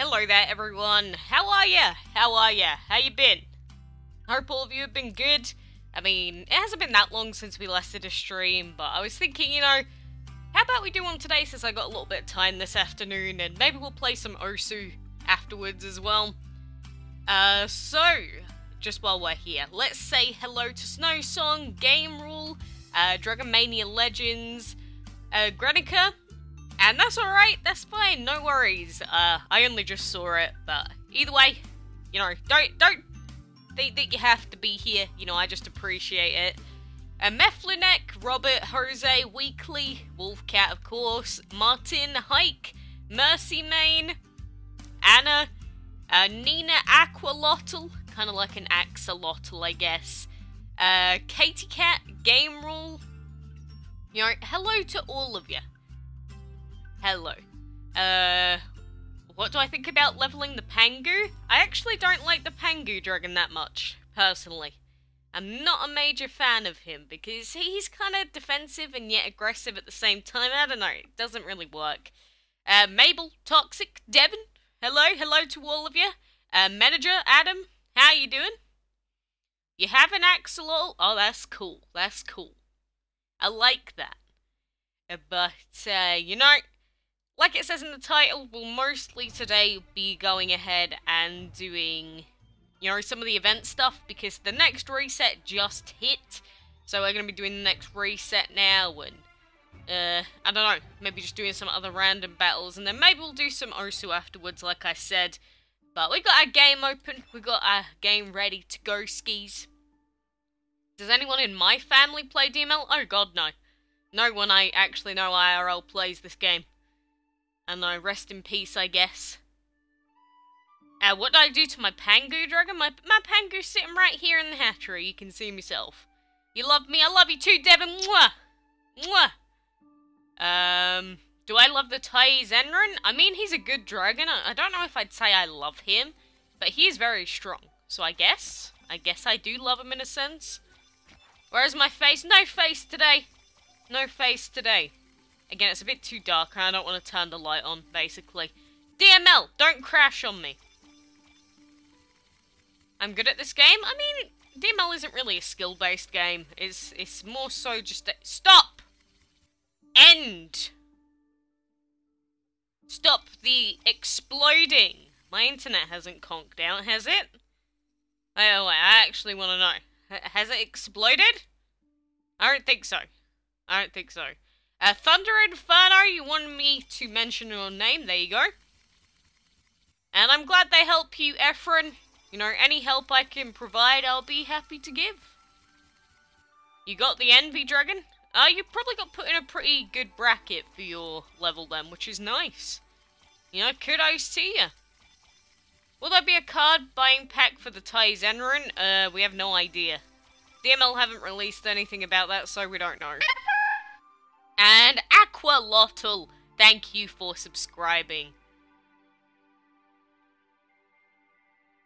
Hello there everyone, how are ya? How you been? Hope all of you have been good. I mean, it hasn't been that long since we last did a stream, but I was thinking, you know, how about we do one today since I got a little bit of time this afternoon, and maybe we'll play some Osu afterwards as well. So, just while we're here, let's say hello to Snow Song, Game Rule, Dragon Mania Legends, Grenica. And that's alright, that's fine, no worries. I only just saw it, but either way, you know, don't think that you have to be here, you know, I just appreciate it. Meflinek, Robert, Jose, Weekly, Wolfcat of course, Martin, Hike, Mercy Main, Anna, Nina Aqualotl, kind of like an axolotl I guess, Katie Cat, Game Rule, you know, hello to all of you. Hello. What do I think about leveling the Pangu? I actually don't like the Pangu Dragon that much, personally. I'm not a major fan of him, because he's kind of defensive and yet aggressive at the same time. I don't know, it doesn't really work. Mabel, Toxic, Devon, hello to all of you. Manager, Adam, how you doing? You have an axolotl? Oh, that's cool, I like that. But, you know, like it says in the title, we'll mostly today be going ahead and doing, you know, some of the event stuff, because the next reset just hit, so we're going to be doing the next reset now, and, I don't know, maybe just doing some other random battles, and then maybe we'll do some Osu afterwards, like I said, but we got our game open, we got our game ready to go skis. Does anyone in my family play DML? Oh god, no. No one I actually know IRL plays this game. And I rest in peace, I guess. What did I do to my Pangu Dragon? My Pangu's sitting right here in the hatchery. You can see myself. You love me? I love you too, Devon. Mwah! Mwah! Do I love the Tai Zenron? I mean, he's a good dragon. I don't know if I'd say I love him, but he is very strong. So I guess I do love him in a sense. Where's my face? No face today. No face today. Again, it's a bit too dark and I don't want to turn the light on, basically. DML, don't crash on me. I'm good at this game. I mean, DML isn't really a skill-based game. It's more so just a... Stop! End! Stop the exploding. My internet hasn't conked out, has it? Oh, wait, I actually want to know. Has it exploded? I don't think so. Thunder Inferno, you wanted me to mention your name, there you go. And I'm glad they help you, Efren. You know, any help I can provide, I'll be happy to give. You got the Envy Dragon? You probably got put in a pretty good bracket for your level then, which is nice. You know, kudos to you. Will there be a card buying pack for the Tai Zenron? We have no idea. DML haven't released anything about that, so we don't know. And Aqualotl, thank you for subscribing.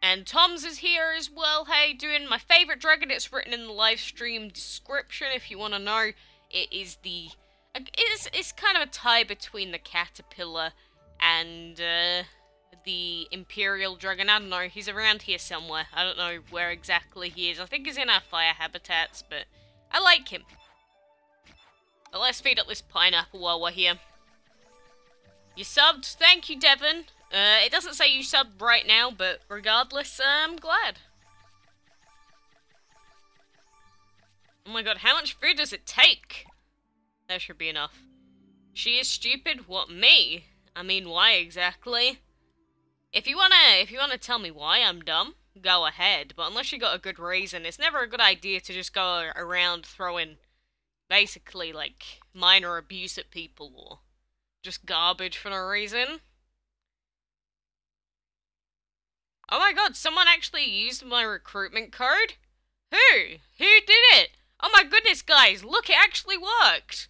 And Tom's is here as well. How you doing? My favourite dragon, it's written in the live stream description if you want to know. It is the... It's kind of a tie between the caterpillar and the Imperial Dragon. I don't know, he's around here somewhere. I don't know where exactly he is. I think he's in our fire habitats, but I like him. But let's feed up this pineapple while we're here. You subbed? Thank you, Devon. It doesn't say you subbed right now, but regardless, I'm glad. Oh my god, how much food does it take? That should be enough. She is stupid? What, me? I mean, why exactly? If you wanna tell me why I'm dumb, go ahead. But unless you got a good reason, it's never a good idea to just go around throwing... basically, like, minor abuse at people, or just garbage for no reason. Oh my god, someone actually used my recruitment code? Who? Who did it? Oh my goodness, guys, look, it actually worked!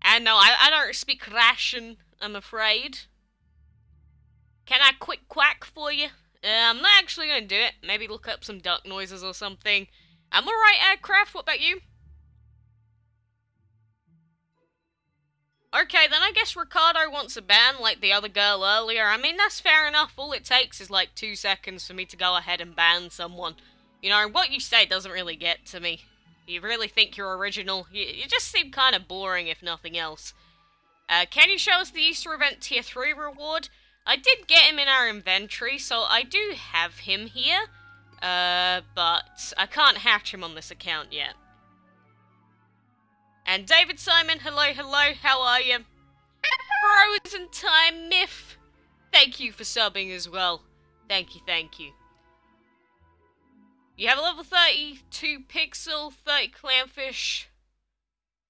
And no, I don't speak Russian, I'm afraid. Can I quick quack for you? I'm not actually gonna do it. Maybe look up some duck noises or something. I'm alright, Aircraft, what about you? Okay, then I guess Ricardo wants a ban like the other girl earlier. I mean, that's fair enough. All it takes is like 2 seconds for me to go ahead and ban someone. You know, what you say doesn't really get to me. You really think you're original? You just seem kind of boring, if nothing else. Can you show us the Easter event tier 3 reward? I did get him in our inventory, so I do have him here. But I can't hatch him on this account yet. And David Simon, hello, how are you? Frozen Time Myth, thank you for subbing as well. Thank you. You have a level 32 Pixel, 30 Clownfish.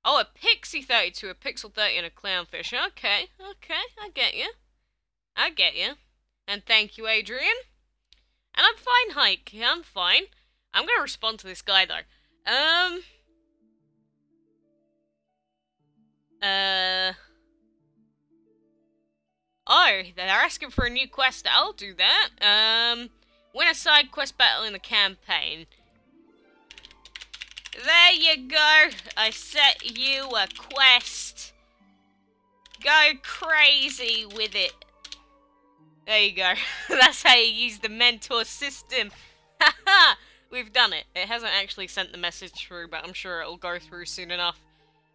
Oh, a Pixie 32, a Pixel 30 and a Clownfish. Okay, I get you. And thank you, Adrian. And I'm fine, Hike, I'm fine. I'm gonna respond to this guy, though. Oh, they're asking for a new quest. I'll do that. Win a side quest battle in the campaign. There you go. I set you a quest. Go crazy with it. There you go. That's how you use the mentor system. Haha! We've done it. It hasn't actually sent the message through, but I'm sure it'll go through soon enough.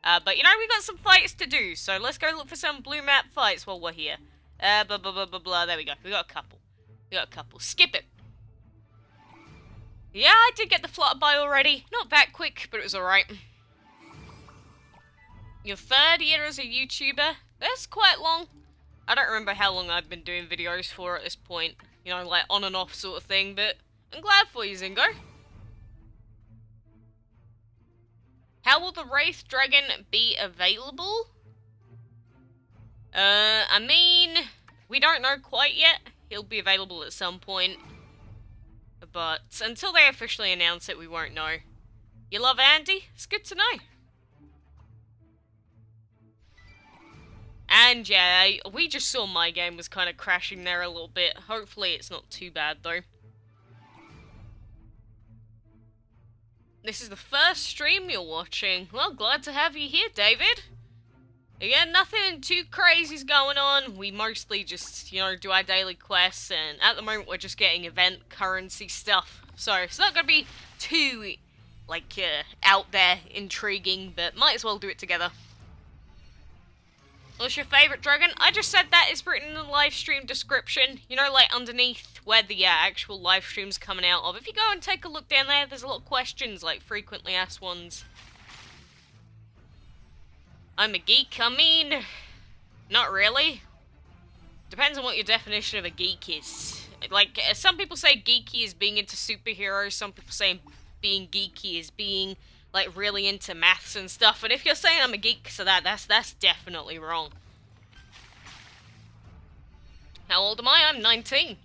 But you know, we got some fights to do, so let's go look for some blue map fights while we're here. Blah, blah, blah, blah, blah. There we go. We got a couple. Skip it. Yeah, I did get the flutterby already. Not that quick, but it was alright. Your 3rd year as a YouTuber? That's quite long. I don't remember how long I've been doing videos for at this point. You know, like on and off sort of thing, but I'm glad for you, Zingo. How will the Wraith Dragon be available? I mean, we don't know quite yet. He'll be available at some point. But until they officially announce it, we won't know. You love Andy? It's good to know. And yeah, we just saw my game was kind of crashing there a little bit. Hopefully it's not too bad though. This is the first stream you're watching. Well, glad to have you here, David. Again, nothing too crazy's going on. We mostly just, you know, do our daily quests, and at the moment we're just getting event currency stuff. So it's not going to be too, like, out there intriguing, but might as well do it together. What's your favourite dragon? I just said that. It's written in the live stream description. You know, like underneath where the actual live stream's coming out of. If you go and take a look down there, there's a lot of questions, like frequently asked ones. I'm a geek. I mean, not really. Depends on what your definition of a geek is. Like, some people say geeky is being into superheroes. Some people say being geeky is being, like, really into maths and stuff. And if you're saying I'm a geek, so that's definitely wrong. How old am I? I'm 19.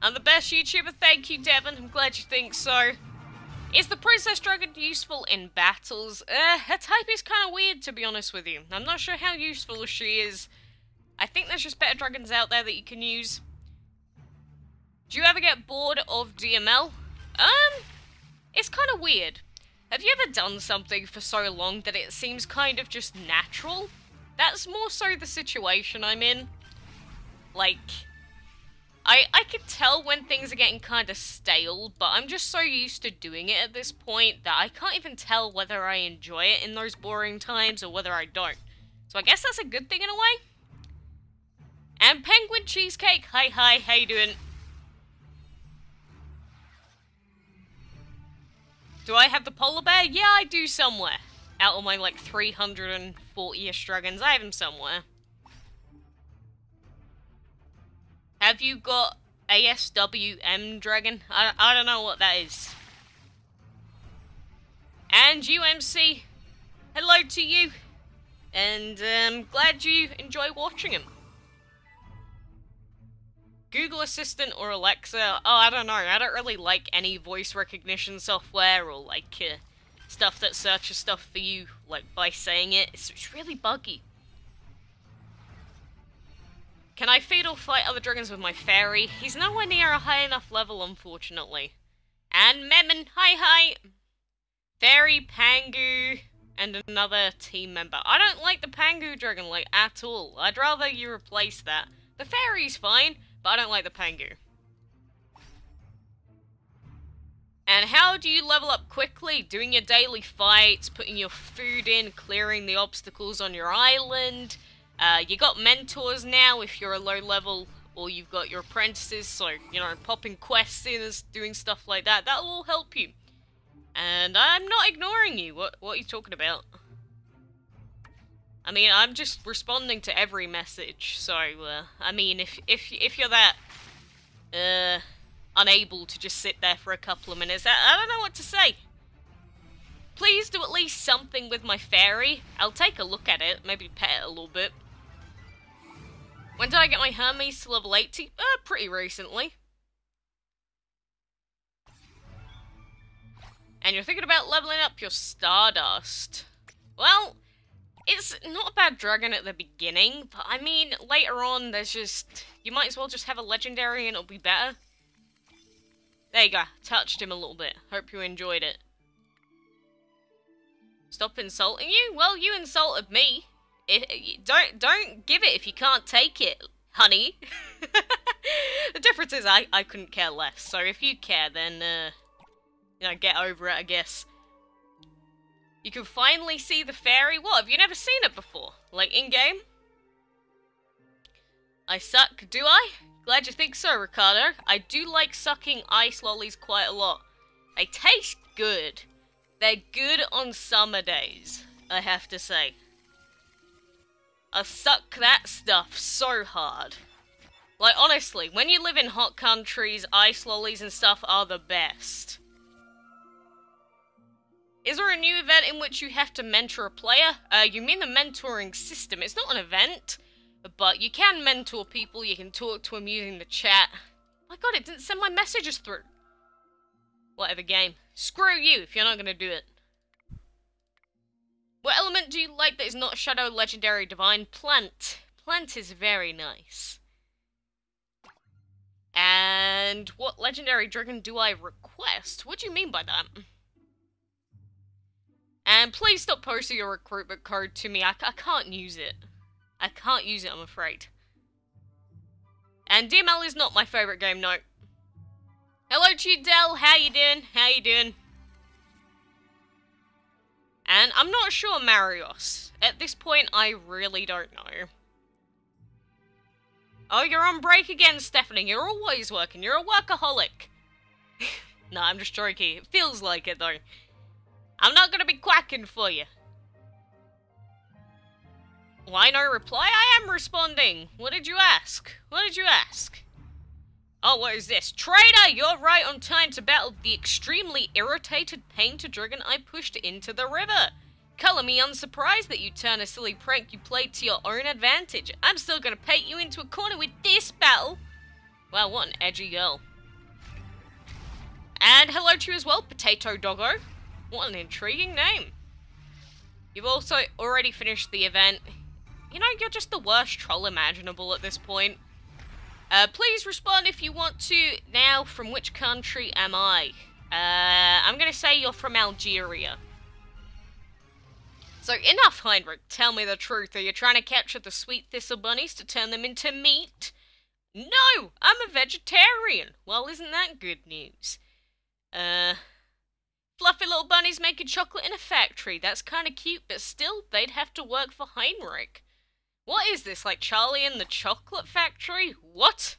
I'm the best YouTuber. Thank you, Devon. I'm glad you think so. Is the Princess Dragon useful in battles? Her type is kind of weird, to be honest with you. I'm not sure how useful she is. I think there's just better dragons out there that you can use. Do you ever get bored of DML? It's kind of weird. Have you ever done something for so long that it seems kind of just natural? That's more so the situation I'm in. Like, I could tell when things are getting kind of stale, but I'm just so used to doing it at this point that I can't even tell whether I enjoy it in those boring times or whether I don't. So I guess that's a good thing in a way. And Penguin Cheesecake, hi, how you doing? Do I have the polar bear? Yeah, I do somewhere. Out of my, like, 340-ish dragons, I have him somewhere. Have you got ASWM Dragon? I don't know what that is. And UMC, hello to you. And glad you enjoy watching him. Google Assistant or Alexa? Oh, I don't know. I don't really like any voice recognition software or like stuff that searches stuff for you like by saying it. It's really buggy. Can I feed or fight other dragons with my fairy? He's nowhere near a high enough level, unfortunately. And Memon, hi. Fairy, Pangu. and another team member. I don't like the Pangu Dragon, like, at all. I'd rather you replace that. The Fairy's fine, but I don't like the Pangu. And how do you level up quickly? Doing your daily fights, putting your food in, clearing the obstacles on your island. You got mentors now if you're a low level, or you've got your apprentices, so, you know, popping quests in, doing stuff like that. That'll all help you. And I'm not ignoring you. What are you talking about? I mean, I'm just responding to every message. So, I mean, if you're that unable to just sit there for a couple of minutes, I don't know what to say. Please do at least something with my fairy. I'll take a look at it, maybe pet it a little bit. When did I get my Hermes to level 80? Pretty recently. And you're thinking about leveling up your Stardust. Well, it's not a bad dragon at the beginning, but I mean, later on, there's just... You might as well just have a legendary and it'll be better. There you go, touched him a little bit. Hope you enjoyed it. Stop insulting you? Well, you insulted me. Don't give it if you can't take it, honey. The difference is I couldn't care less, so if you care, then, you know, get over it, I guess. You can finally see the fairy. What, have you never seen it before? Like, in-game? I suck, do I? Glad you think so, Ricardo. I do like sucking ice lollies quite a lot. They taste good. They're good on summer days, I have to say. I suck that stuff so hard. Like, honestly, when you live in hot countries, ice lollies and stuff are the best. Is there a new event in which you have to mentor a player? You mean the mentoring system. It's not an event, but you can mentor people, you can talk to them using the chat. My god, it didn't send my messages through. Whatever, game. Screw you if you're not going to do it. What element do you like that is not Shadow, Legendary, Divine? Plant. Plant is very nice. And what Legendary Dragon do I request? What do you mean by that? And please stop posting your recruitment code to me. I can't use it. I can't use it, I'm afraid. And DML is not my favourite game, no. Hello to you, Del. How you doing? How you doing? And I'm not sure, Marios. At this point, I really don't know. Oh, you're on break again, Stephanie. You're always working. You're a workaholic. No, I'm just joking. It feels like it, though. I'm not going to be quacking for you. Why no reply? I am responding. What did you ask? What did you ask? Oh, what is this? Traitor, you're right on time to battle the extremely irritated painted dragon I pushed into the river. Color me unsurprised that you turn a silly prank you played to your own advantage. I'm still gonna paint you into a corner with this battle. Wow, what an edgy girl. And hello to you as well, Potato Doggo. What an intriguing name. You've also already finished the event. You know, you're just the worst troll imaginable at this point. Please respond if you want to. Now, from which country am I? I'm gonna say you're from Algeria. So, enough, Heinrich. Tell me the truth. Are you trying to capture the sweet thistle bunnies to turn them into meat? No! I'm a vegetarian! Well, isn't that good news? Fluffy little bunnies making chocolate in a factory. That's kinda cute, but still, they'd have to work for Heinrich. What is this, like Charlie and the Chocolate Factory? What?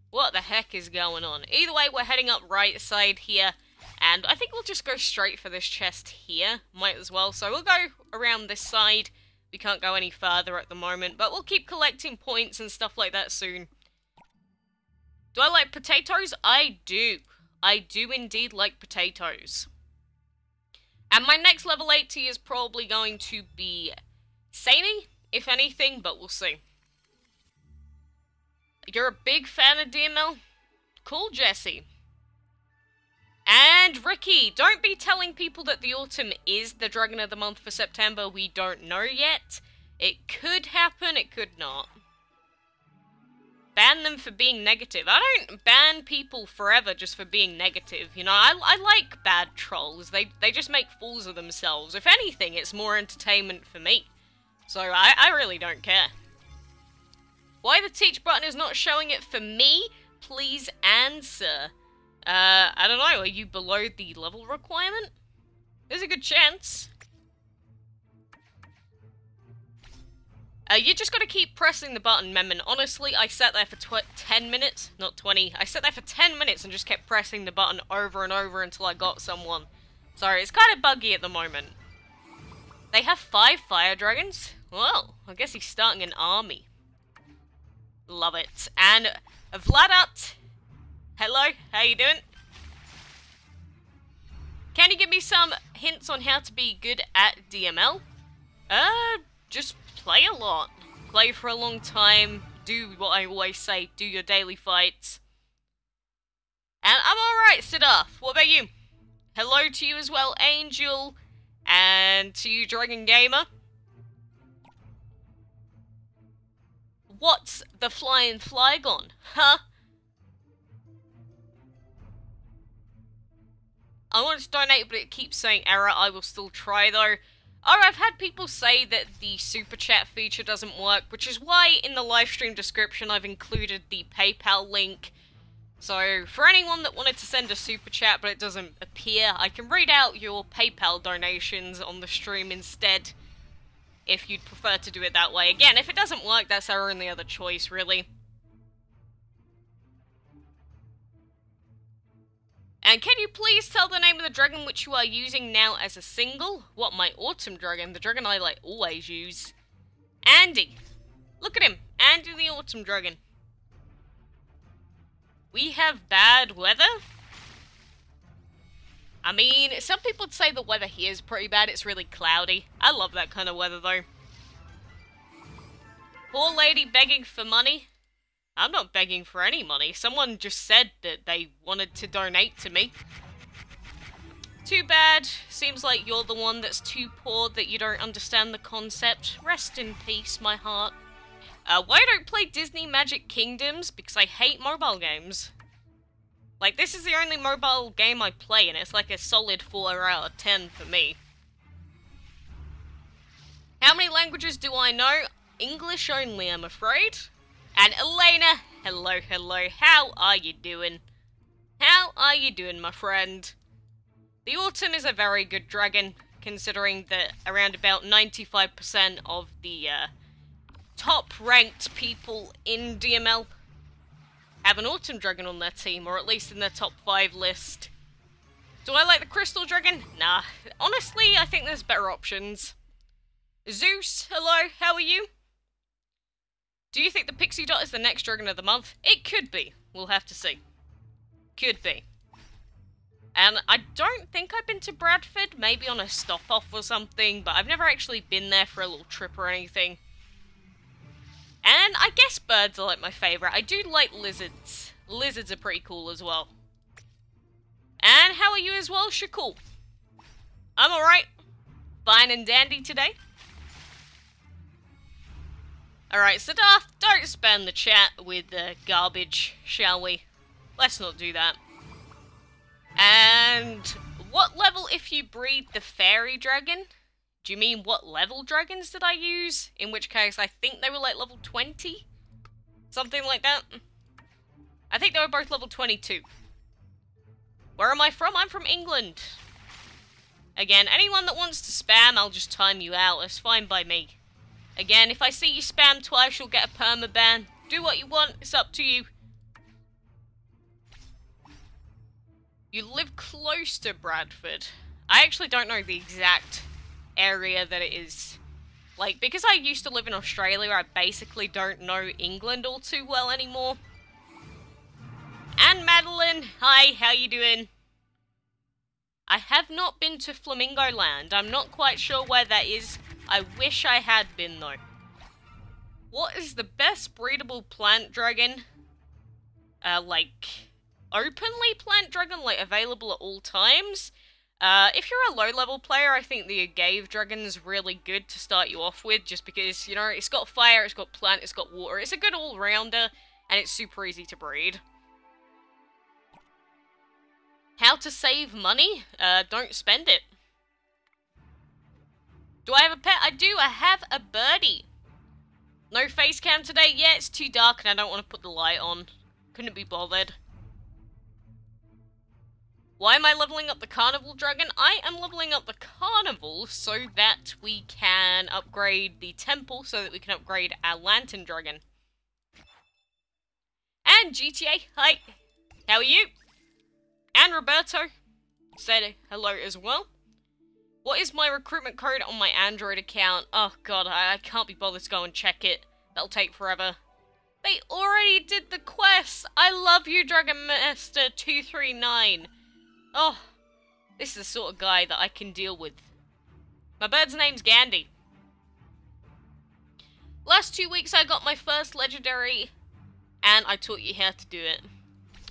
What the heck is going on? Either way, we're heading up right side here, and I think we'll just go straight for this chest here. Might as well. So we'll go around this side. We can't go any further at the moment, but we'll keep collecting points and stuff like that soon. Do I like potatoes? I do. I do indeed like potatoes. And my next level 80 is probably going to be Samey, if anything, but we'll see. You're a big fan of DML? Cool, Jesse. And Ricky, don't be telling people that the autumn is the Dragon of the Month for September. We don't know yet. It could happen, it could not. ban them for being negative. I don't ban people forever just for being negative, you know. I like bad trolls. They just make fools of themselves. If anything, it's more entertainment for me. So I really don't care. Why the teach button is not showing it for me? Please answer. I don't know, are you below the level requirement? There's a good chance. You just gotta keep pressing the button, Memon. Honestly, I sat there for 10 minutes, not 20. I sat there for 10 minutes and just kept pressing the button over and over until I got someone. Sorry, it's kind of buggy at the moment. They have 5 fire dragons? Well, I guess he's starting an army. Love it. And Vladat, hello, how you doing? Can you give me some hints on how to be good at DML? Just play a lot. Play for a long time. Do what I always say. Do your daily fights. And I'm alright, Siddharth. What about you? Hello to you as well, Angel. And to you, Dragon Gamer. What's the flying Flygon? Huh? I wanted to donate, but it keeps saying error. I will still try, though. Oh, I've had people say that the super chat feature doesn't work, which is why in the live stream description I've included the PayPal link. So, for anyone that wanted to send a super chat but it doesn't appear, I can read out your PayPal donations on the stream instead, if you'd prefer to do it that way. Again, if it doesn't work, that's our only other choice, really. And can you please tell the name of the dragon which you are using now as a single? What, my autumn dragon? The dragon I, like, always use. Andy. Look at him. Andy the autumn dragon. We have bad weather? I mean, some people would say the weather here is pretty bad. It's really cloudy. I love that kind of weather, though. Poor lady begging for money. I'm not begging for any money. Someone just said that they wanted to donate to me. Too bad. Seems like you're the one that's too poor that you don't understand the concept. Rest in peace, my heart. Why I don't play Disney Magic Kingdoms? Because I hate mobile games. Like, this is the only mobile game I play, and it's like a solid 4 out of 10 for me. How many languages do I know? English only, I'm afraid. And Elena, hello, hello, how are you doing? How are you doing, my friend? The Autumn is a very good dragon, considering that around about 95% of the top-ranked people in DML have an Autumn Dragon on their team, or at least in their top 5 list. Do I like the Crystal Dragon? Nah. Honestly, I think there's better options. Zeus, hello, how are you? Do you think the Pixie Dot is the next Dragon of the Month? It could be. We'll have to see. Could be. And I don't think I've been to Bradford, maybe on a stop-off or something, but I've never actually been there for a little trip or anything. And I guess birds are like my favourite. I do like lizards. Lizards are pretty cool as well. And how are you as well, Shakul? I'm alright. Fine and dandy today. Alright, Siddharth, don't spam the chat with garbage, shall we? Let's not do that. And what level if you breed the fairy dragon? Do you mean what level dragons did I use? In which case, I think they were like level 20? Something like that. I think they were both level 22. Where am I from? I'm from England. Again, anyone that wants to spam, I'll just time you out. It's fine by me. Again, if I see you spam twice, you'll get a permaban. Do what you want, it's up to you. You live close to Bradford. I actually don't know the exact area that it is. Like, because I used to live in Australia, I basically don't know England all too well anymore. And Madeline, hi, how you doing? I have not been to Flamingo Land. I'm not quite sure where that is. I wish I had been, though. What is the best breedable plant dragon? Like, openly plant dragon, like, available at all times? If you're a low-level player, I think the Agave Dragon's really good to start you off with, just because, you know, it's got fire, it's got plant, it's got water. It's a good all-rounder. and it's super easy to breed. How to save money? Don't spend it. Do I have a pet? I do. I have a birdie. No face cam today? Yeah, it's too dark and I don't want to put the light on. Couldn't be bothered. Why am I leveling up the Carnival Dragon? I am leveling up the Carnival so that we can upgrade the Temple, so that we can upgrade our Lantern Dragon. And GTA, hi. How are you? And Roberto said hello as well. What is my recruitment code on my Android account? Oh god, I can't be bothered to go and check it. That'll take forever. They already did the quest! I love you, Dragon Master 239. Oh, this is the sort of guy that I can deal with. My bird's name's Gandhi. Last 2 weeks I got my first legendary, and I taught you how to do it.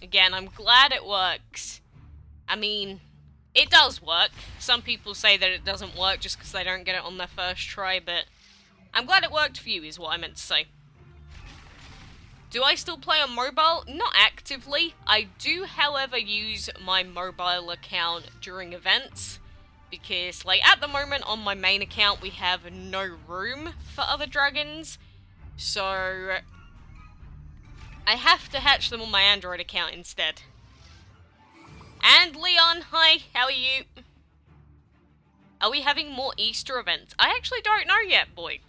Again, I'm glad it works. I mean, it does work. Some people say that it doesn't work just because they don't get it on their first try, but I'm glad it worked for you is what I meant to say. Do I still play on mobile? Not actively. I do, however, use my mobile account during events, because, like, at the moment on my main account we have no room for other dragons, so I have to hatch them on my Android account instead. And Leon, hi, how are you? Are we having more Easter events? I actually don't know yet, boy.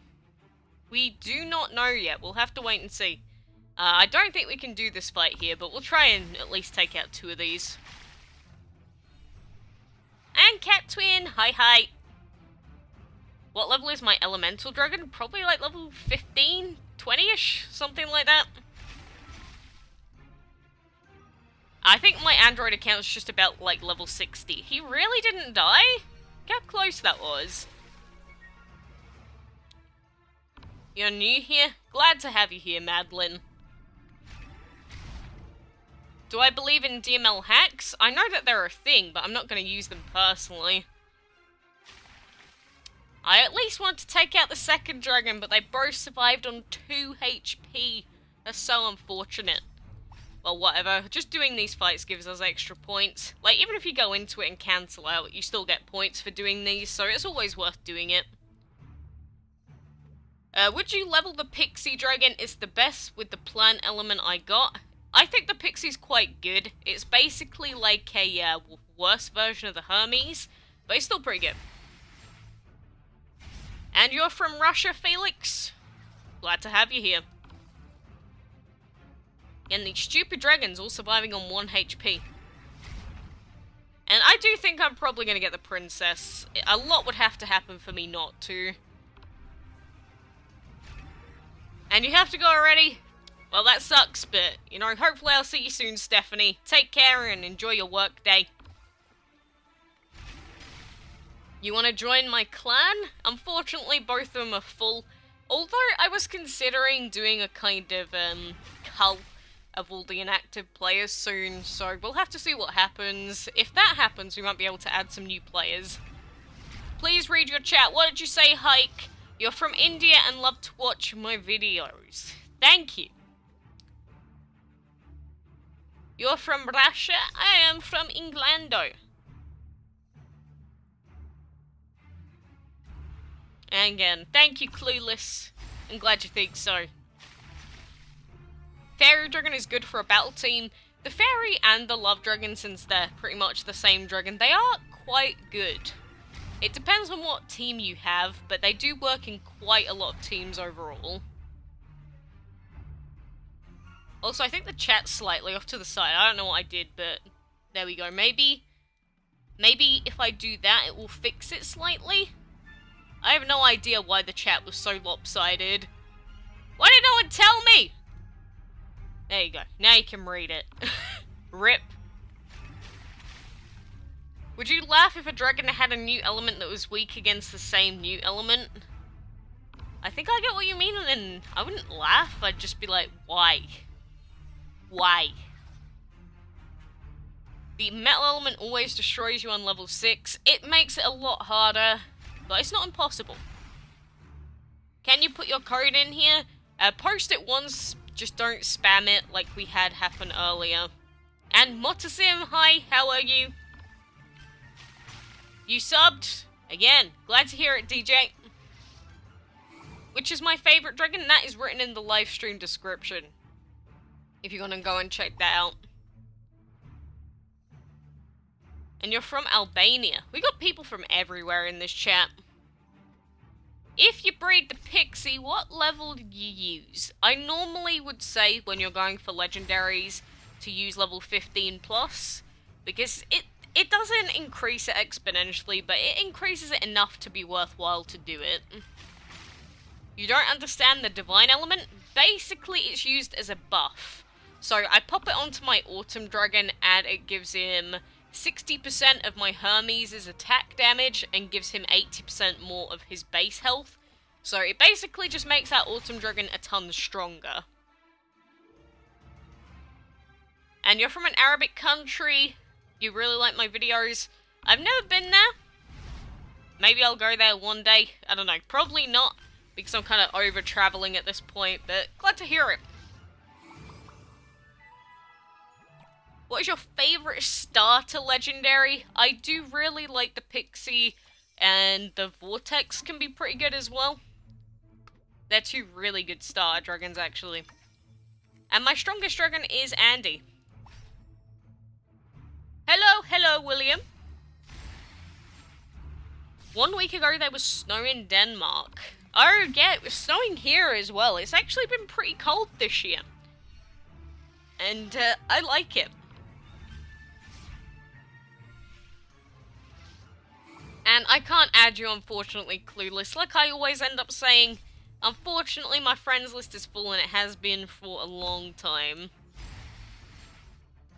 We do not know yet. We'll have to wait and see. I don't think we can do this fight here, but we'll try and at least take out 2 of these. And Cat Twin, hi hi. What level is my Elemental Dragon? Probably like level 15, 20-ish, something like that. I think my Android account is just about, like, level 60. He really didn't die? Look how close that was. You're new here? Glad to have you here, Madeline. Do I believe in DML hacks? I know that they're a thing, but I'm not going to use them personally. I at least want to take out the second dragon, but they both survived on 2 HP. That's so unfortunate. Well, whatever. Just doing these fights gives us extra points. Like, even if you go into it and cancel out, you still get points for doing these, so it's always worth doing it. Would you level the Pixie Dragon? It's the best with the plant element I got. I think the Pixie's quite good. It's basically like a worse version of the Hermes, but it's still pretty good. And you're from Russia, Felix? Glad to have you here. And the stupid dragons all surviving on 1 HP. And I do think I'm probably going to get the princess. A lot would have to happen for me not to. And you have to go already? Well, that sucks, but, you know, hopefully I'll see you soon, Stephanie. Take care and enjoy your work day. You want to join my clan? Unfortunately, both of them are full. Although, I was considering doing a kind of, cult of all the inactive players soon, so we'll have to see what happens. If that happens, we might be able to add some new players. Please read your chat. What did you say, Hike? You're from India and love to watch my videos. Thank you. You're from Russia? I am from Englando. And again, thank you, Clueless. I'm glad you think so. Fairy Dragon is good for a battle team. The Fairy and the Love Dragon, since they're pretty much the same dragon, they are quite good. It depends on what team you have, but they do work in quite a lot of teams overall. Also, I think the chat's slightly off to the side. I don't know what I did, but there we go. Maybe if I do that, it will fix it slightly. I have no idea why the chat was so lopsided. Why did no one tell me? There you go. Now you can read it. RIP. Would you laugh if a dragon had a new element that was weak against the same new element? I think I get what you mean, and I wouldn't laugh. I'd just be like, why? Why? The metal element always destroys you on level 6. It makes it a lot harder, but it's not impossible. Can you put your code in here? Post it once just don't spam it like we had happen earlier. And Motosim, hi, how are you? You subbed? Again, glad to hear it, DJ. Which is my favourite dragon? That is written in the live stream description. If you want to go and check that out. And you're from Albania. We got people from everywhere in this chat. If you breed the pixie, what level do you use? I normally would say when you're going for legendaries to use level 15 plus, because it doesn't increase it exponentially, but it increases it enough to be worthwhile to do it. You don't understand the divine element? Basically, it's used as a buff. So I pop it onto my Autumn Dragon and it gives him 60% of my Hermes' attack damage and gives him 80% more of his base health. So it basically just makes that Autumn Dragon a ton stronger. And you're from an Arabic country. You really like my videos. I've never been there. Maybe I'll go there one day. I don't know. Probably not, because I'm kind of over-traveling at this point, but glad to hear it. What is your favourite starter legendary? I do really like the Pixie, and the Vortex can be pretty good as well. They're two really good starter dragons, actually. And my strongest dragon is Andy. Hello, William. 1 week ago, there was snow in Denmark. Oh, yeah, it was snowing here as well. It's actually been pretty cold this year. And, I like it. And I can't add you, unfortunately, Clueless. Like I always end up saying, unfortunately, my friends list is full and it has been for a long time.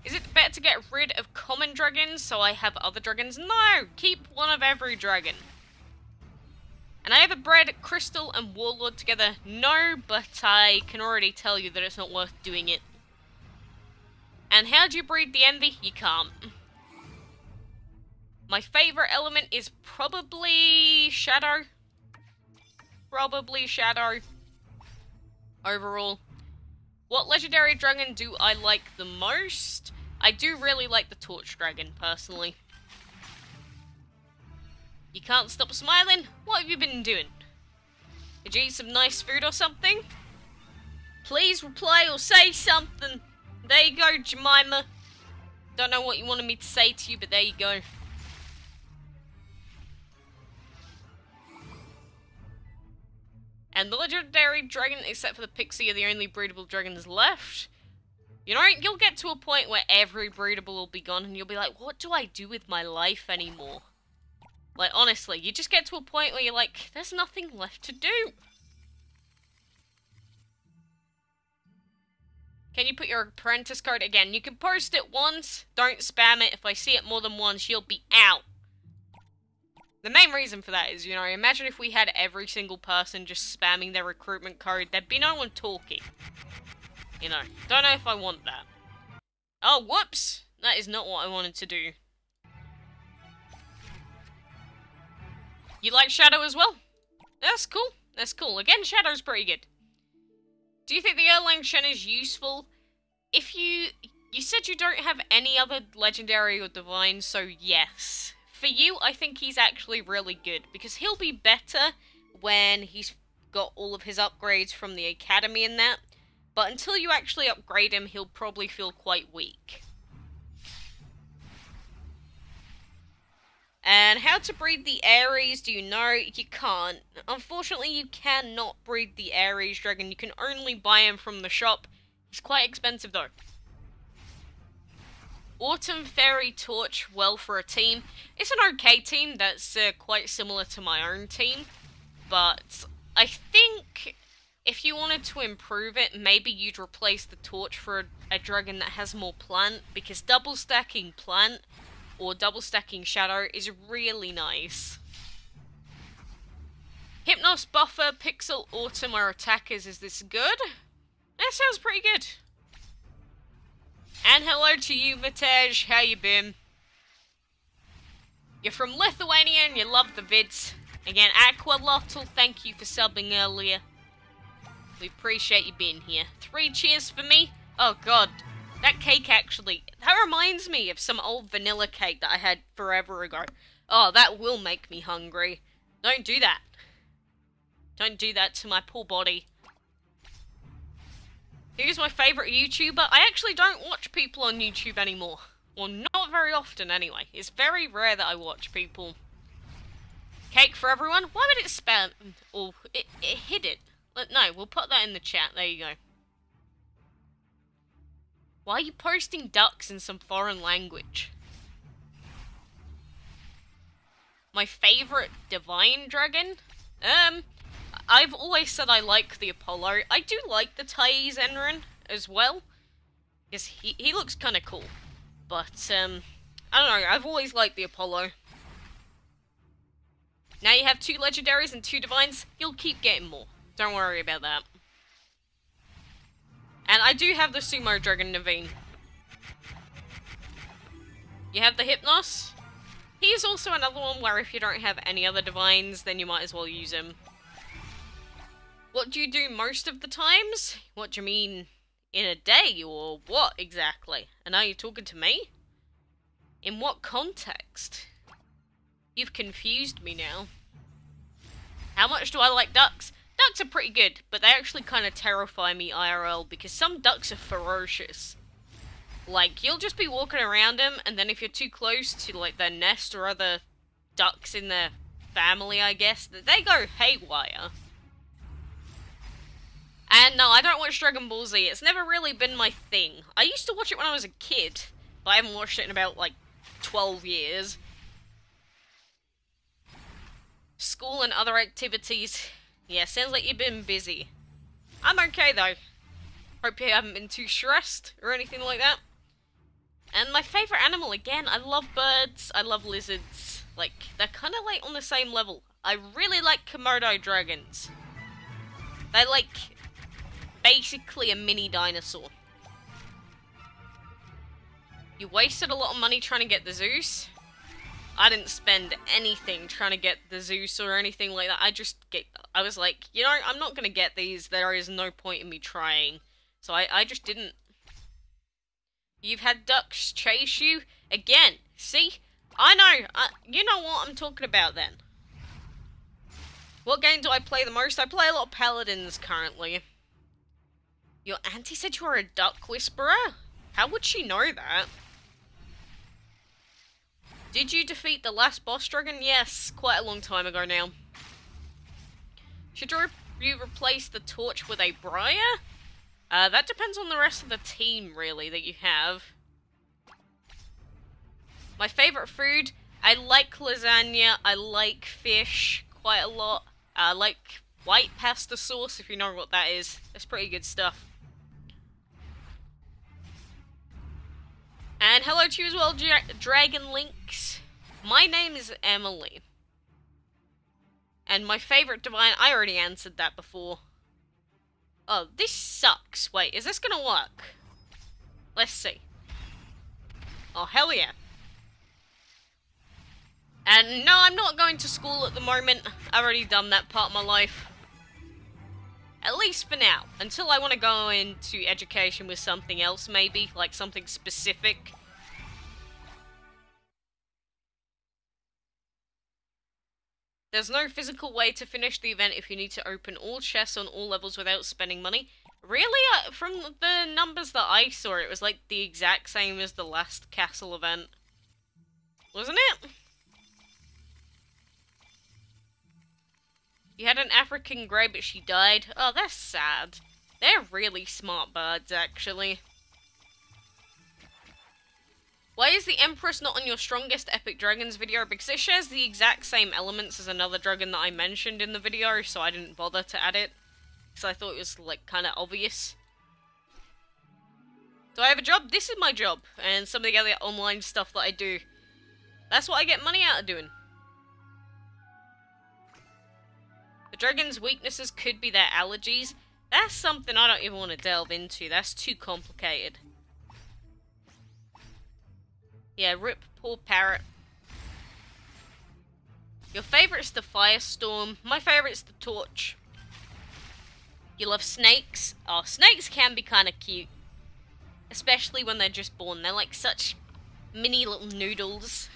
Is it better to get rid of common dragons so I have other dragons? No! Keep one of every dragon. And I ever bred Crystal and Warlord together? No, but I can already tell you that it's not worth doing it. And how do you breed the Envy? You can't. My favourite element is probably Shadow. Probably Shadow. Overall. What legendary dragon do I like the most? I do really like the Torch Dragon, personally. You can't stop smiling? What have you been doing? Did you eat some nice food or something? Please reply or say something. There you go, Jemima. Don't know what you wanted me to say to you, but there you go. And the legendary dragon, except for the Pixie, are the only breedable dragons left. You know, you'll get to a point where every breedable will be gone, and you'll be like, what do I do with my life anymore? Like, honestly, you just get to a point where you're like, there's nothing left to do. Can you put your apprentice code again? You can post it once, don't spam it. If I see it more than once, you'll be out. The main reason for that is, you know, imagine if we had every single person just spamming their recruitment code, there'd be no one talking. You know, don't know if I want that. Oh, whoops! That is not what I wanted to do. You like Shadow as well? That's cool. That's cool. Again, Shadow's pretty good. Do you think the Erlang Shen is useful? If you said you don't have any other legendary or divine, so yes. For you, I think he's actually really good, because he'll be better when he's got all of his upgrades from the academy and that, but until you actually upgrade him, he'll probably feel quite weak. And how to breed the Ares, do you know? You can't. Unfortunately, you cannot breed the Ares dragon. You can only buy him from the shop. He's quite expensive though. Autumn Fairy Torch, well, for a team. It's an okay team that's quite similar to my own team, but I think if you wanted to improve it, maybe you'd replace the Torch for a dragon that has more plant, because double stacking plant or double stacking Shadow is really nice. Hypnos, Buffer, Pixel, Autumn are attackers. Is this good? That sounds pretty good. And hello to you, Vitej. How you been? You're from Lithuania and you love the vids. Again, Aqualotl, thank you for subbing earlier. We appreciate you being here. 3 cheers for me. Oh god, that cake actually, that reminds me of some old vanilla cake that I had forever ago. Oh, that will make me hungry. Don't do that. Don't do that to my poor body. Who's my favourite YouTuber? I actually don't watch people on YouTube anymore. Well, not very often anyway. It's very rare that I watch people. Cake for everyone? Why would it spam? Oh, it hid it. No, we'll put that in the chat. There you go. Why are you posting ducks in some foreign language? My favourite divine dragon? I've always said I like the Apollo. I do like the Thais Enron as well. Because he looks kind of cool. But, I don't know, I've always liked the Apollo. Now you have 2 legendaries and 2 divines, you'll keep getting more. Don't worry about that. And I do have the Sumo Dragon Naveen. You have the Hypnos. He's also another one where if you don't have any other divines, then you might as well use him. What do you do most of the times? What do you mean, in a day, or what exactly? And are you talking to me? In what context? You've confused me now. How much do I like ducks? Ducks are pretty good, but they actually kind of terrify me IRL, because some ducks are ferocious. Like, you'll just be walking around them, and then if you're too close to, like, their nest or other ducks in their family, I guess, they go haywire. And no, I don't watch Dragon Ball Z. It's never really been my thing. I used to watch it when I was a kid, but I haven't watched it in about, like, 12 years. School and other activities. Yeah, sounds like you've been busy. I'm okay, though. Hope you haven't been too stressed or anything like that. And my favourite animal, again, I love birds, I love lizards. Like, they're kind of like on the same level. I really like Komodo dragons. They're like basically a mini dinosaur. You wasted a lot of money trying to get the Zeus. I didn't spend anything trying to get the Zeus or anything like that. I was like, you know, I'm not going to get these. There is no point in me trying. So I just didn't. You've had ducks chase you? Again, see? I know. You know what I'm talking about then. What game do I play the most? I play a lot of Paladins currently. Your auntie said you were a duck whisperer? How would she know that? Did you defeat the last boss dragon? Yes, quite a long time ago now. Should you replace the torch with a briar? That depends on the rest of the team, really, that you have. My favourite food? I like lasagna, I like fish quite a lot. I like white pasta sauce, if you know what that is. That's pretty good stuff. And hello to you as well, Dragon Links. My name is Emily. And my favourite divine, I already answered that before. Oh, this sucks. Wait, is this gonna work? Let's see. Oh, hell yeah. And no, I'm not going to school at the moment. I've already done that part of my life. At least for now. Until I want to go into education with something else, maybe. Like something specific. There's no physical way to finish the event if you need to open all chests on all levels without spending money. Really? From the numbers that I saw, it was like the exact same as the last castle event. Wasn't it? You had an African grey, but she died. Oh, that's sad. They're really smart birds, actually. Why is the Empress not on your strongest epic dragons video? Because it shares the exact same elements as another dragon that I mentioned in the video, so I didn't bother to add it. Because I thought it was, like, kind of obvious. Do I have a job? This is my job. And some of the other online stuff that I do. That's what I get money out of doing. The dragon's weaknesses could be their allergies. That's something I don't even want to delve into. That's too complicated. Yeah, rip poor parrot. Your favourite's the Firestorm. My favourite's the Torch. You love snakes? Oh, snakes can be kind of cute. Especially when they're just born. They're like such mini little noodles.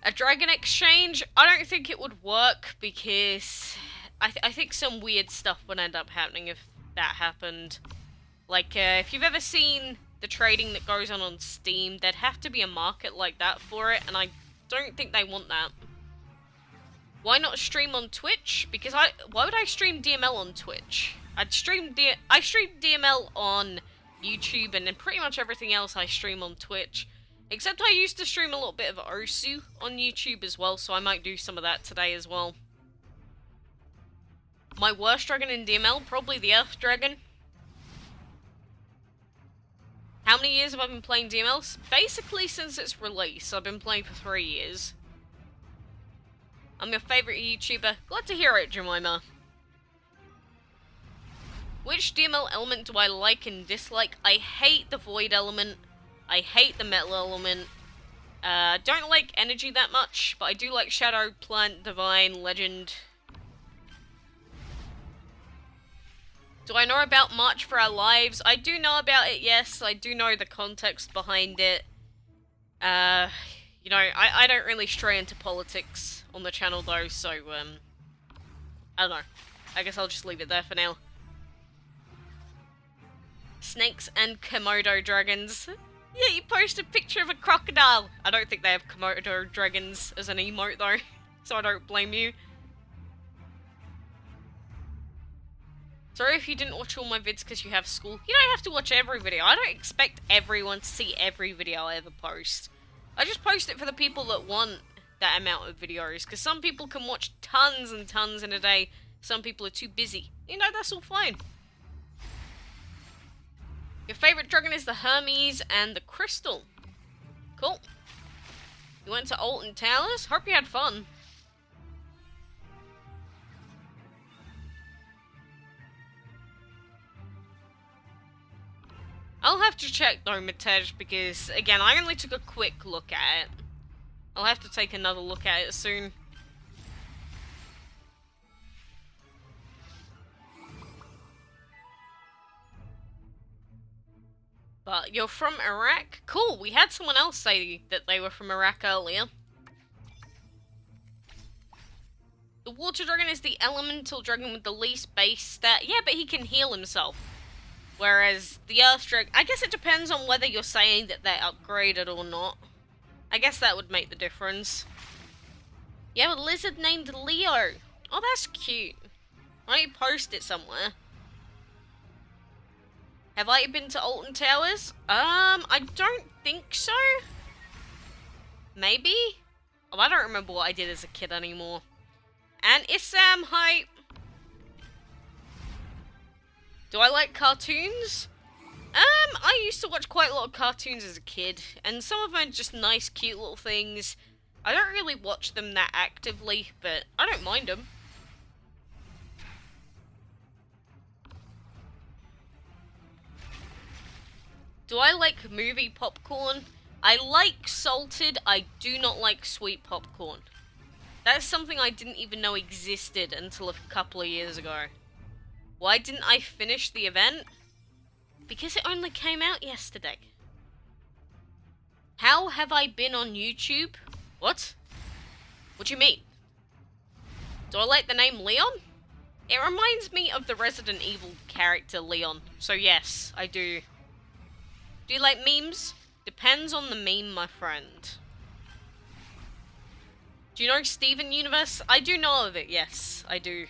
A dragon exchange? I don't think it would work because I think some weird stuff would end up happening if that happened. Like, if you've ever seen the trading that goes on Steam, there'd have to be a market like that for it, and I don't think they want that. Why not stream on Twitch? Because why would I stream DML on Twitch? I stream DML on YouTube, and then pretty much everything else I stream on Twitch. Except I used to stream a little bit of Osu on YouTube as well, so I might do some of that today as well. My worst dragon in DML? Probably the Earth Dragon. How many years have I been playing DML? Basically since its release. I've been playing for 3 years. I'm your favourite YouTuber. Glad to hear it, Jemima. Which DML element do I like and dislike? I hate the Void element. I hate the Metal element. Don't like Energy that much, but I do like Shadow, Plant, Divine, Legend. Do I know about March for Our Lives? I do know about it, yes. I do know the context behind it. You know, I don't really stray into politics on the channel though, so, I don't know. I guess I'll just leave it there for now. Snakes and Komodo dragons. Yeah, you post a picture of a crocodile. I don't think they have Komodo dragons as an emote though, so I don't blame you. Sorry if you didn't watch all my vids because you have school. You don't have to watch every video. I don't expect everyone to see every video I ever post. I just post it for the people that want that amount of videos. Because some people can watch tons and tons in a day. Some people are too busy. You know, that's all fine. Your favourite dragon is the Hermes and the Crystal. Cool. You went to Alton Towers? Hope you had fun. I'll have to check though, Matej, because, again, I only took a quick look at it. I'll have to take another look at it soon. But you're from Iraq? Cool, we had someone else say that they were from Iraq earlier. The Water Dragon is the elemental dragon with the least base stat. Yeah, but he can heal himself. Whereas the Earth Dragon, I guess it depends on whether you're saying that they're upgraded or not. I guess that would make the difference. You have a lizard named Leo. Oh, that's cute. Why don't you post it somewhere? Have I been to Alton Towers? I don't think so. Maybe? Oh, I don't remember what I did as a kid anymore. And Issam, hi. Do I like cartoons? I used to watch quite a lot of cartoons as a kid, and some of them are just nice, cute little things. I don't really watch them that actively, but I don't mind them. Do I like movie popcorn? I like salted, I do not like sweet popcorn. That's something I didn't even know existed until a couple of years ago. Why didn't I finish the event? Because it only came out yesterday. How have I been on YouTube? What? What do you mean? Do I like the name Leon? It reminds me of the Resident Evil character Leon. So yes, I do. Do you like memes? Depends on the meme, my friend. Do you know Steven Universe? I do know of it, yes, I do.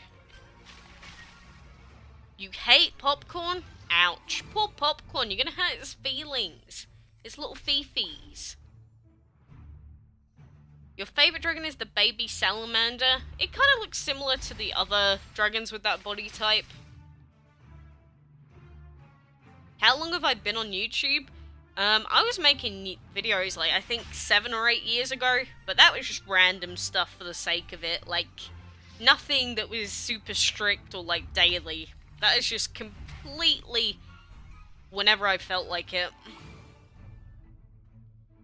You hate popcorn? Ouch. Poor popcorn, you're gonna hurt his feelings. His little fifis. Your favourite dragon is the baby salamander. It kind of looks similar to the other dragons with that body type. How long have I been on YouTube? I was making videos like I think 7 or 8 years ago, but that was just random stuff for the sake of it. Like, nothing that was super strict or like daily. That is just completely whenever I felt like it.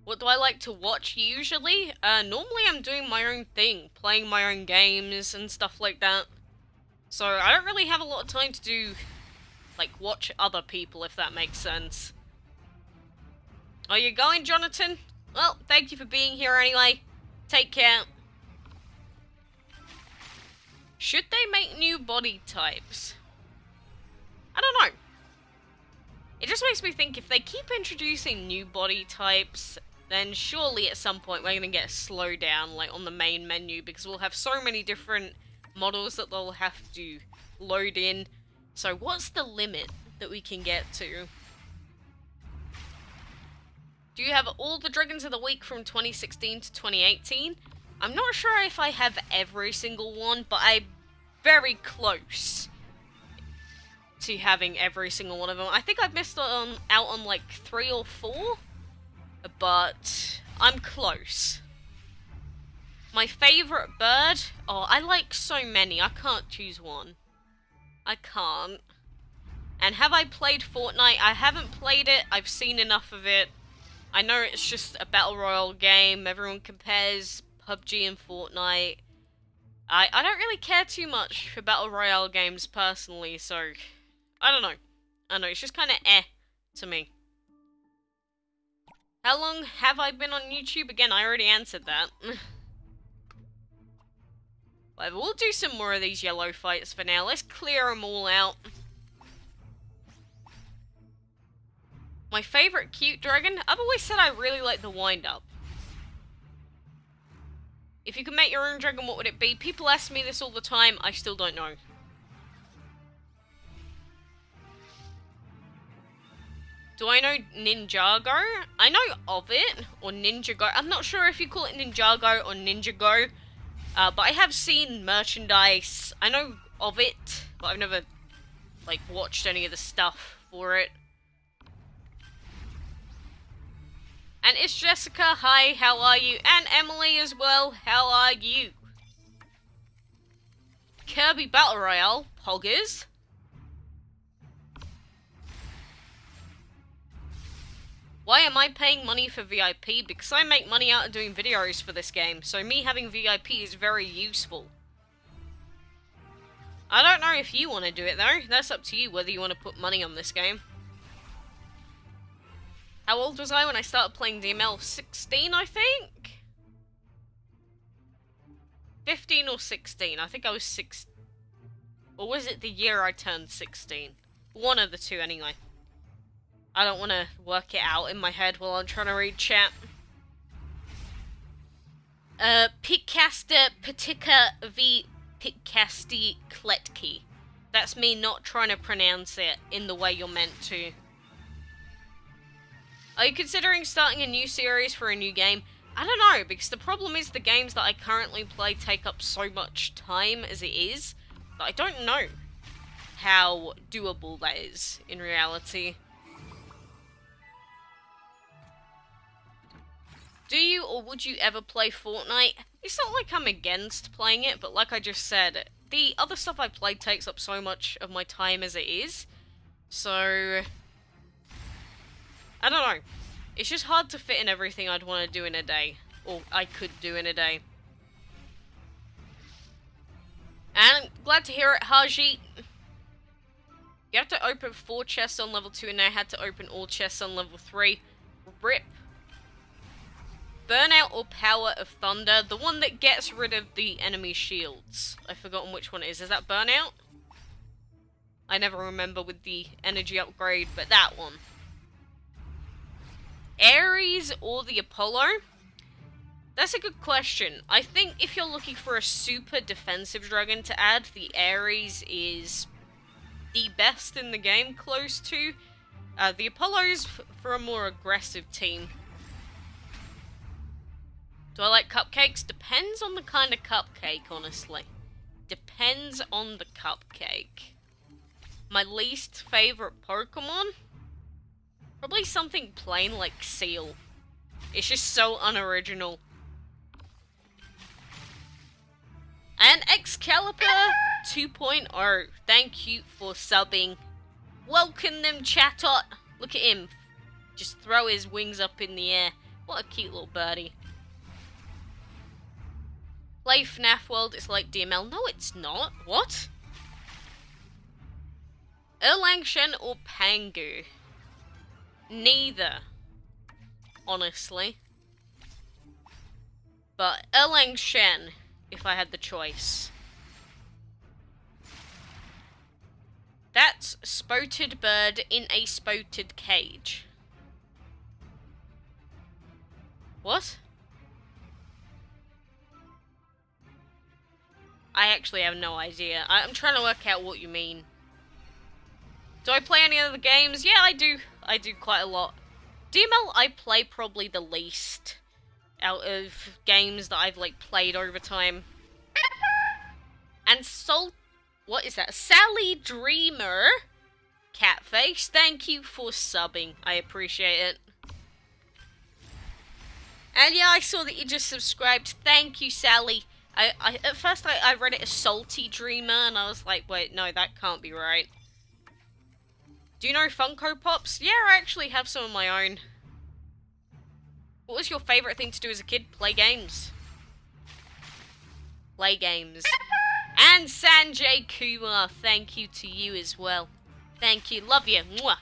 What do I like to watch usually? Normally I'm doing my own thing, playing my own games and stuff like that. So I don't really have a lot of time to do, like, watch other people, if that makes sense. Are you going, Jonathan? Well, thank you for being here anyway. Take care. Should they make new body types? I don't know. It just makes me think if they keep introducing new body types, then surely at some point we're going to get a slowdown, like, on the main menu, because we'll have so many different models that they'll have to load in. So what's the limit that we can get to? Do you have all the Dragons of the Week from 2016 to 2018? I'm not sure if I have every single one, but I'm very close to having every single one of them. I think I've missed out on like 3 or 4, but I'm close. My favourite bird? Oh, I like so many. I can't choose one. I can't. And have I played Fortnite? I haven't played it. I've seen enough of it. I know it's just a battle royale game. Everyone compares PUBG and Fortnite. I don't really care too much for battle royale games personally, so I don't know. I know, it's just kind of to me. How long have I been on YouTube? Again, I already answered that. But we'll do some more of these yellow fights for now. Let's clear them all out. My favourite cute dragon? I've always said I really like the wind-up. If you could make your own dragon, what would it be? People ask me this all the time. I still don't know. Do I know Ninjago? I know of it, or Ninjago. I'm not sure if you call it Ninjago or Ninjago. But I have seen merchandise. I know of it, but I've never, like, watched any of the stuff for it. And it's Jessica. Hi, how are you? And Emily as well. How are you? Kirby Battle Royale. Poggers. Why am I paying money for VIP? Because I make money out of doing videos for this game. So me having VIP is very useful. I don't know if you want to do it though. That's up to you whether you want to put money on this game. How old was I when I started playing DML? 16, I think? 15 or 16. I think I was 6. Or was it the year I turned 16? One of the two, anyway. I don't want to work it out in my head while I'm trying to read chat. Pitcaster Patika V Pitcasti Kletki. That's me not trying to pronounce it in the way you're meant to. Are you considering starting a new series for a new game? I don't know, because the problem is the games that I currently play take up so much time as it is, that I don't know how doable that is in reality. Do you or would you ever play Fortnite? It's not like I'm against playing it, but like I just said, the other stuff I play takes up so much of my time as it is, so I don't know. It's just hard to fit in everything I'd want to do in a day. Or I could do in a day. And I'm glad to hear it, Haji. You have to open 4 chests on level 2 and I had to open all chests on level 3. RIP. Burnout or Power of Thunder. The one that gets rid of the enemy shields. I've forgotten which one it is. Is that Burnout? I never remember with the energy upgrade, but that one. Ares or the Apollo? That's a good question. I think if you're looking for a super defensive dragon to add, the Ares is the best in the game, close to. The Apollo's for a more aggressive team. Do I like cupcakes? Depends on the kind of cupcake, honestly. Depends on the cupcake. My least favorite Pokemon? Probably something plain like Seal. It's just so unoriginal. And Excalibur 2.0. Thank you for subbing. Welcome them, Chatot. Look at him. Just throw his wings up in the air. What a cute little birdie. Play FNAF World is like DML. No, it's not. What? Erlang Shen or Pangu? Neither. Honestly. But Erlang Shen, if I had the choice. That's spotted bird in a spotted cage. What? I actually have no idea. I'm trying to work out what you mean. Do I play any other games? Yeah, I do. I do quite a lot. DML I play probably the least out of games that I've like played over time. And what is that? Sally Dreamer Catface, thank you for subbing. I appreciate it. And yeah, I saw that you just subscribed. Thank you, Sally. At first I read it as Salty Dreamer, and I was like, wait, no, that can't be right. Do you know Funko Pops? Yeah, I actually have some of my own. What was your favourite thing to do as a kid? Play games. Play games. And Sanjay Kumar, thank you to you as well. Thank you, love you. Mwah.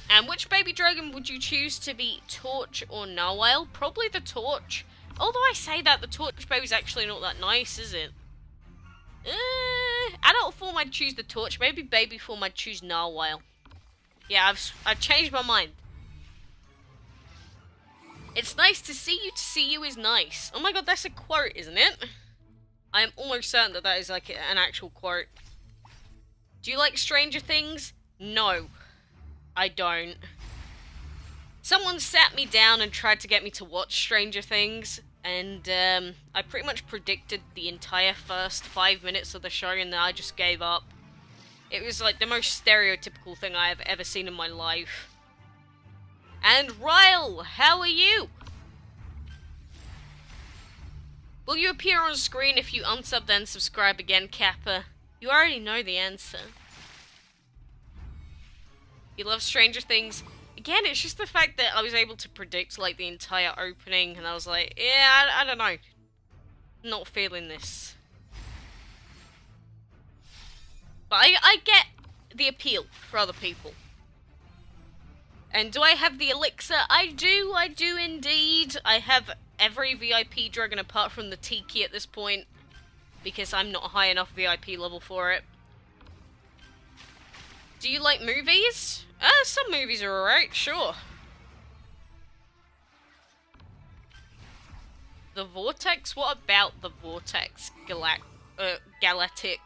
And which baby dragon would you choose to be, Torch or Narwhal? Probably the Torch. Although I say that, the Torch baby's actually not that nice, is it? Adult form I'd choose the Torch, maybe baby form I'd choose Narwhal. Yeah, I've changed my mind. It's nice to see you is nice. Oh my god, that's a quote, isn't it? I am almost certain that that is like an actual quote. Do you like Stranger Things? No, I don't. Someone sat me down and tried to get me to watch Stranger Things, and I pretty much predicted the entire first 5 minutes of the show, and then I just gave up. It was like the most stereotypical thing I have ever seen in my life. And Ryle, how are you? Will you appear on screen if you unsub then subscribe again, Kappa? You already know the answer. You love Stranger Things? Again, it's just the fact that I was able to predict like the entire opening, and I was like, yeah, I don't know. Not feeling this. But I get the appeal for other people. And do I have the elixir? I do indeed. I have every VIP dragon apart from the Tiki at this point, because I'm not high enough VIP level for it. Do you like movies? Some movies are alright, sure. The Vortex? What about the Vortex? Galactic.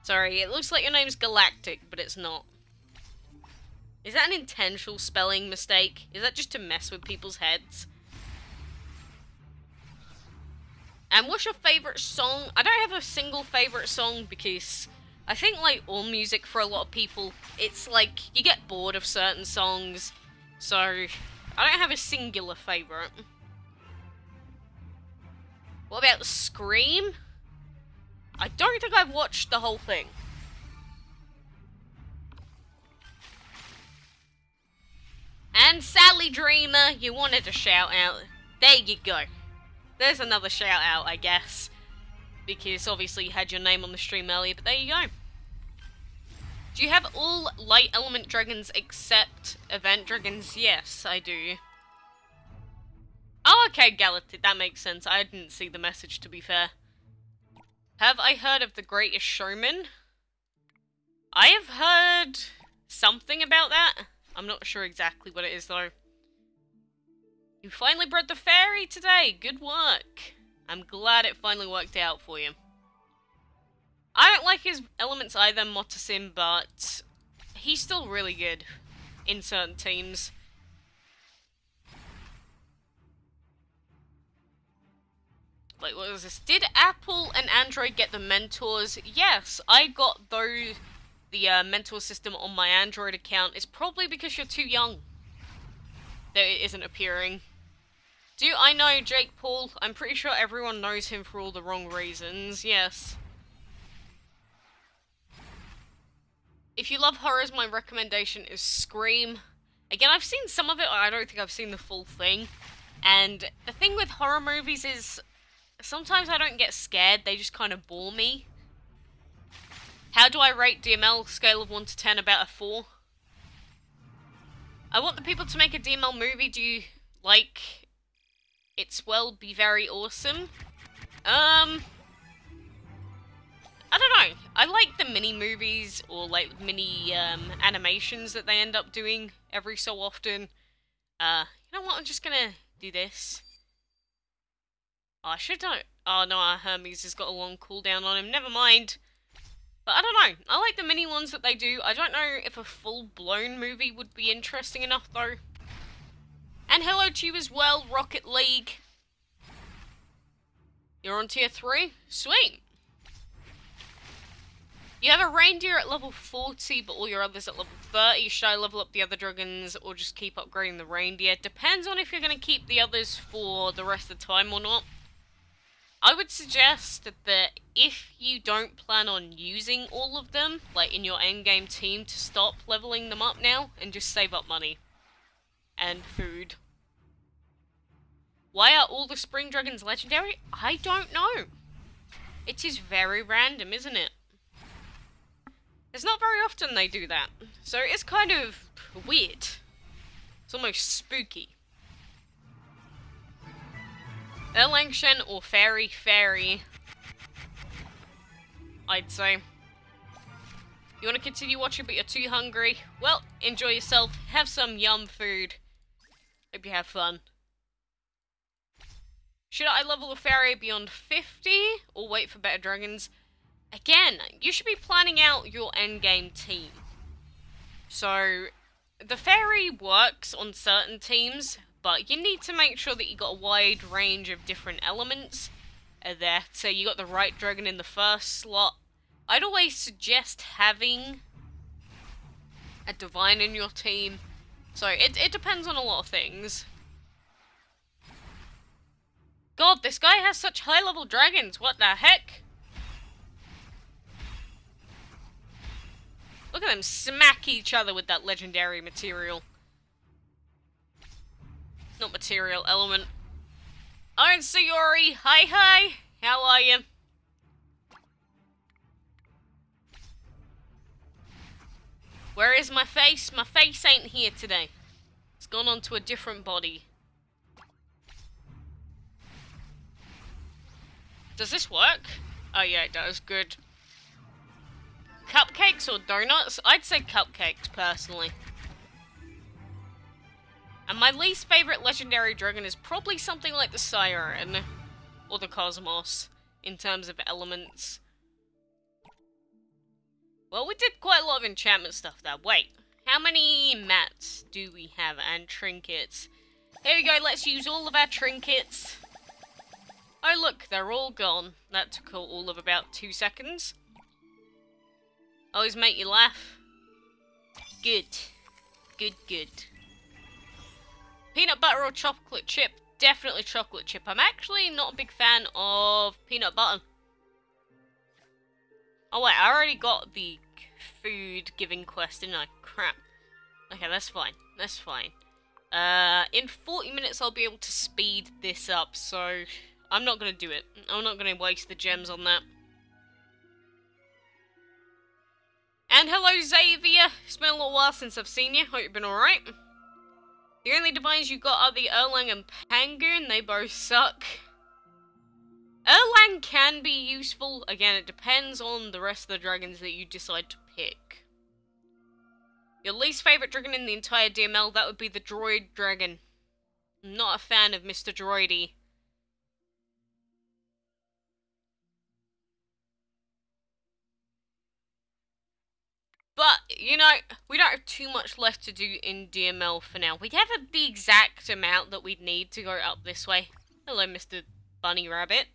Sorry, it looks like your name's Galactic, but it's not. Is that an intentional spelling mistake? Is that just to mess with people's heads? And what's your favourite song? I don't have a single favourite song because I think like all music for a lot of people, it's like you get bored of certain songs. So I don't have a singular favourite. What about Scream? I don't think I've watched the whole thing. And Sally Dreamer, you wanted a shout out. There you go. There's another shout out, I guess. Because obviously you had your name on the stream earlier, but there you go. Do you have all light element dragons except event dragons? Yes, I do. Oh, okay, Galactic, that makes sense. I didn't see the message, to be fair. Have I heard of The Greatest Showman? I have heard something about that. I'm not sure exactly what it is, though. You finally bred the fairy today. Good work. I'm glad it finally worked out for you. I don't like his elements either, Motosim, but he's still really good in certain teams. Wait, what was this? Did Apple and Android get the mentors? Yes, I got the mentor system on my Android account. It's probably because you're too young that it isn't appearing. Do I know Jake Paul? I'm pretty sure everyone knows him for all the wrong reasons, yes. If you love horrors, my recommendation is Scream. Again, I've seen some of it, I don't think I've seen the full thing. And the thing with horror movies is, sometimes I don't get scared, they just kind of bore me. How do I rate DML? Scale of 1 to 10, about a 4. I want the people to make a DML movie. Do you like its be very awesome? I don't know. I like the mini movies or like mini animations that they end up doing every so often. You know what? I'm just gonna do this. Oh, I should don't. Oh no, our Hermes has got a long cooldown on him. Never mind. But I don't know. I like the mini ones that they do. I don't know if a full-blown movie would be interesting enough though. And hello to you as well, Rocket League. You're on tier 3? Sweet. You have a reindeer at level 40, but all your others at level 30. Should I level up the other dragons or just keep upgrading the reindeer? Depends on if you're going to keep the others for the rest of the time or not. I would suggest that if you don't plan on using all of them, like in your endgame team, to stop leveling them up now and just save up money. And food. Why are all the spring dragons legendary? I don't know. It is very random, isn't it? It's not very often they do that, so it's kind of weird. It's almost spooky. Erlangshen or Fairy, I'd say. You want to continue watching but you're too hungry? Well, enjoy yourself, have some yum food. Hope you have fun. Should I level a Fairy beyond 50 or wait for better dragons? Again, you should be planning out your endgame team. So, the Fairy works on certain teams, but you need to make sure that you got a wide range of different elements there. So you got the right dragon in the first slot. I'd always suggest having a divine in your team. So, it depends on a lot of things. God, this guy has such high-level dragons, what the heck? Look at them smack each other with that legendary material. Not material, element. Iron Sayori, hi, how are you? Where is my face? My face ain't here today. It's gone on to a different body. Does this work? Oh yeah, it does, good. Cupcakes or donuts? I'd say cupcakes, personally. And my least favourite legendary dragon is probably something like the Siren. Or the Cosmos, in terms of elements. Well, we did quite a lot of enchantment stuff there. Wait, how many mats do we have and trinkets? Here we go, let's use all of our trinkets. Oh look, they're all gone. That took all of about 2 seconds. Always make you laugh. Good. Good. Peanut butter or chocolate chip? Definitely chocolate chip. I'm actually not a big fan of peanut butter. Oh wait, I already got the food giving quest, didn't I? Crap. Okay, that's fine. In 40 minutes I'll be able to speed this up, so I'm not going to do it. I'm not going to waste the gems on that. And hello Xavier, it's been a little while since I've seen you, hope you've been alright. The only divines you got are the Erlang and Pangoon, they both suck. Erlang can be useful, again it depends on the rest of the dragons that you decide to pick. Your least favourite dragon in the entire DML, that would be the Droid Dragon. I'm not a fan of Mr. Droidy. But, you know, we don't have too much left to do in DML for now. We have the exact amount that we'd need to go up this way. Hello, Mr. Bunny Rabbit.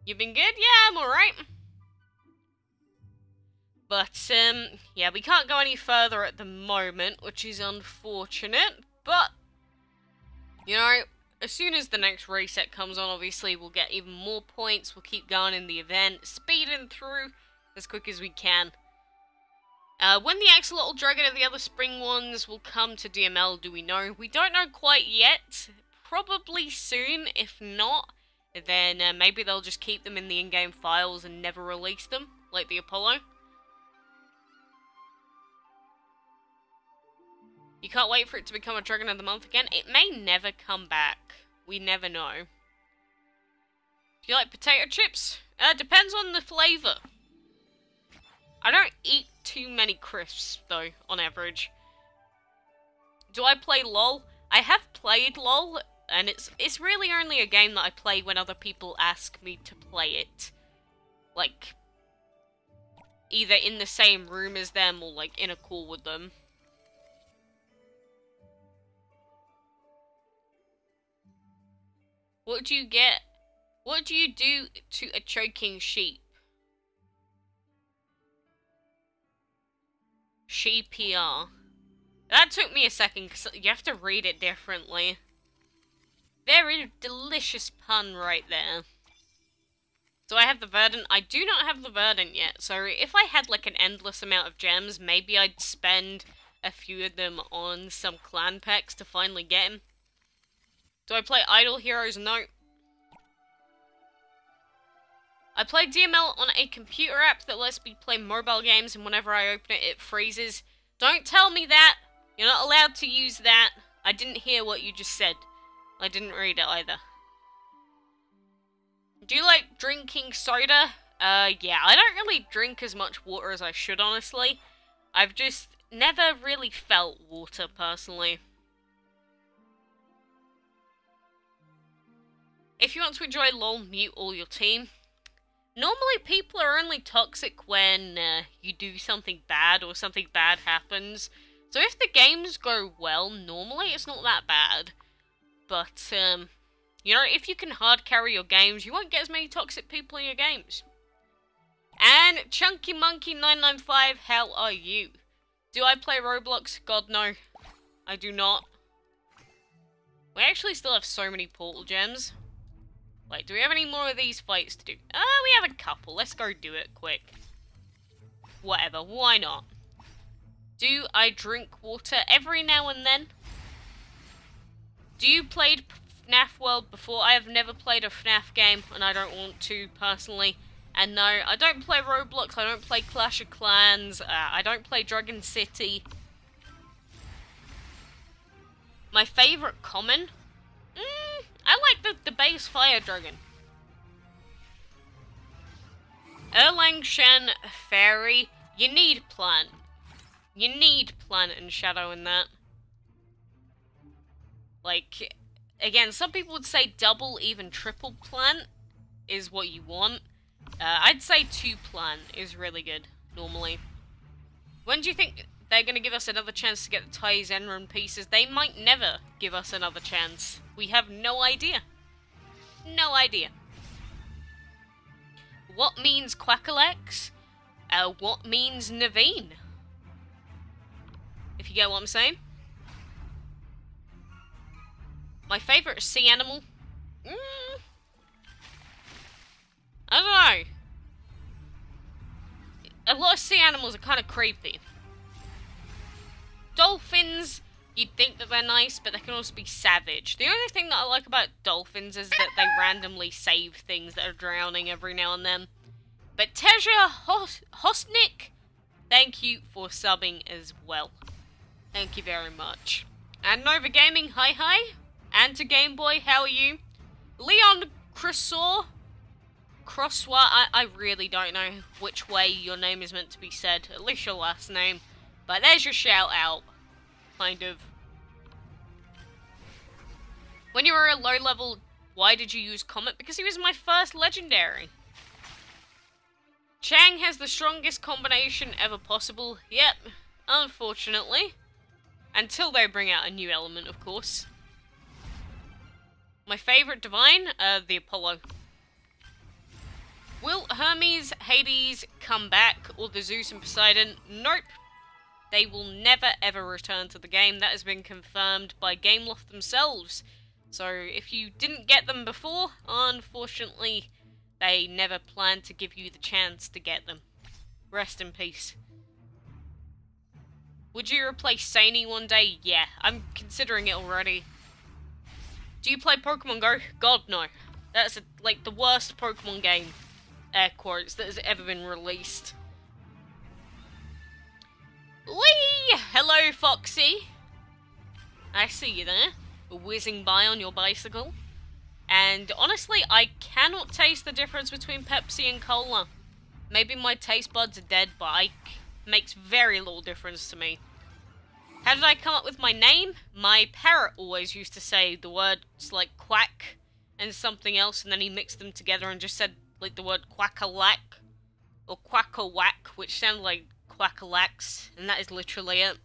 You been good? Yeah, I'm alright. But, yeah, we can't go any further at the moment, which is unfortunate. But, you know, as soon as the next reset comes on, obviously, we'll get even more points. We'll keep going in the event, speeding through as quick as we can. When the Axolotl Dragon and the other spring ones will come to DML, do we know? We don't know quite yet. Probably soon. If not, then maybe they'll just keep them in the in-game files and never release them, like the Apollo. You can't wait for it to become a Dragon of the Month again. It may never come back. We never know. Do you like potato chips? Depends on the flavour. I don't eat too many crisps, though, on average. Do I play LOL? I have played LOL, and it's really only a game that I play when other people ask me to play it. Like, either in the same room as them, or, like, in a call with them. What do you get? What do you do to a choking sheep? Sheepier. That took me a second, because you have to read it differently. Very delicious pun right there. So I have the Verdant. I do not have the Verdant yet, so if I had like an endless amount of gems, maybe I'd spend a few of them on some clan packs to finally get him. Do I play Idle Heroes? No. I play DML on a computer app that lets me play mobile games, and whenever I open it, it freezes. Don't tell me that! You're not allowed to use that. I didn't hear what you just said. I didn't read it either. Do you like drinking soda? Yeah, I don't really drink as much water as I should, honestly. I've just never really felt water, personally. If you want to enjoy LOL, mute all your team. Normally, people are only toxic when you do something bad or something bad happens. So if the games go well, normally it's not that bad. But, you know, if you can hard carry your games, you won't get as many toxic people in your games. And Chunky Monkey 995, how are you? Do I play Roblox? God, no. I do not. We actually still have so many portal gems. Wait, do we have any more of these fights to do? We have a couple. Let's go do it quick. Whatever, why not? Do I drink water every now and then? Do you play FNAF World before? I have never played a FNAF game, and I don't want to, personally. And no, I don't play Roblox, I don't play Clash of Clans, I don't play Dragon City. My favourite common? I like the base Fire Dragon. Erlang Shen Fairy. You need Plant. You need Plant and Shadow in that. Like, again, some people would say double, even triple Plant is what you want. I'd say 2 Plant is really good, normally. When do you think they're going to give us another chance to get the Ty's Enron pieces? They might never give us another chance. We have no idea. No idea. What means quackalakes? What means Naveen? If you get what I'm saying. My favourite sea animal? I don't know. A lot of sea animals are kind of creepy. Dolphins, you'd think that they're nice, but they can also be savage. The only thing that I like about dolphins is that they randomly save things that are drowning every now and then. But Teja Hosnik, thank you for subbing as well. Thank you very much. And Nova Gaming, hi. And to Game Boy, how are you? Leon Croissant, I really don't know which way your name is meant to be said, at least your last name. But there's your shout out, kind of. When you were a low level, why did you use Comet? Because he was my first legendary. Chang has the strongest combination ever possible. Yep, unfortunately. Until they bring out a new element, of course. My favourite divine? The Apollo. Will Hermes, Hades come back, or the Zeus and Poseidon? Nope. They will never ever return to the game. That has been confirmed by Gameloft themselves. So if you didn't get them before, unfortunately, they never planned to give you the chance to get them. Rest in peace. Would you replace Sani one day? Yeah, I'm considering it already. Do you play Pokemon Go? God, no. That's like the worst Pokemon game air quotes, that has ever been released. Whee! Hello, Foxy. I see you there, whizzing by on your bicycle. And honestly, I cannot taste the difference between Pepsi and Cola. Maybe my taste buds are dead, but it makes very little difference to me. How did I come up with my name? My parrot always used to say the words like quack and something else, and then he mixed them together and just said like the word quackalake or quackalake, which sounded like quackalakes, and that is literally it.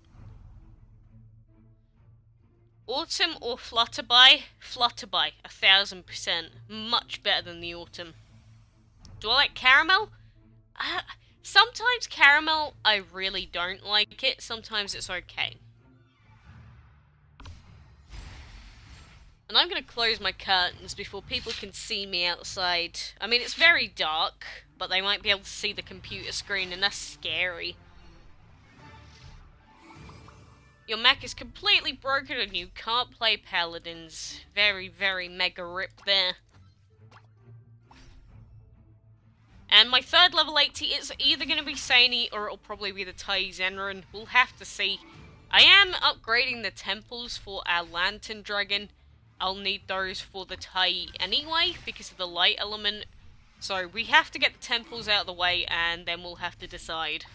Autumn or Flutterby? Flutterby, 1000%. Much better than the autumn. Do I like caramel? Sometimes caramel, I really don't like it. Sometimes it's okay. And I'm going to close my curtains before people can see me outside. I mean, it's very dark, but they might be able to see the computer screen, and that's scary. Your Mac is completely broken and you can't play Paladins. Very, very mega rip there. And my third level 80 is either going to be Saini or it'll probably be the Tai Zenran. We'll have to see. I am upgrading the temples for our Lantern Dragon. I'll need those for the Tai anyway because of the light element. So we have to get the temples out of the way and then we'll have to decide.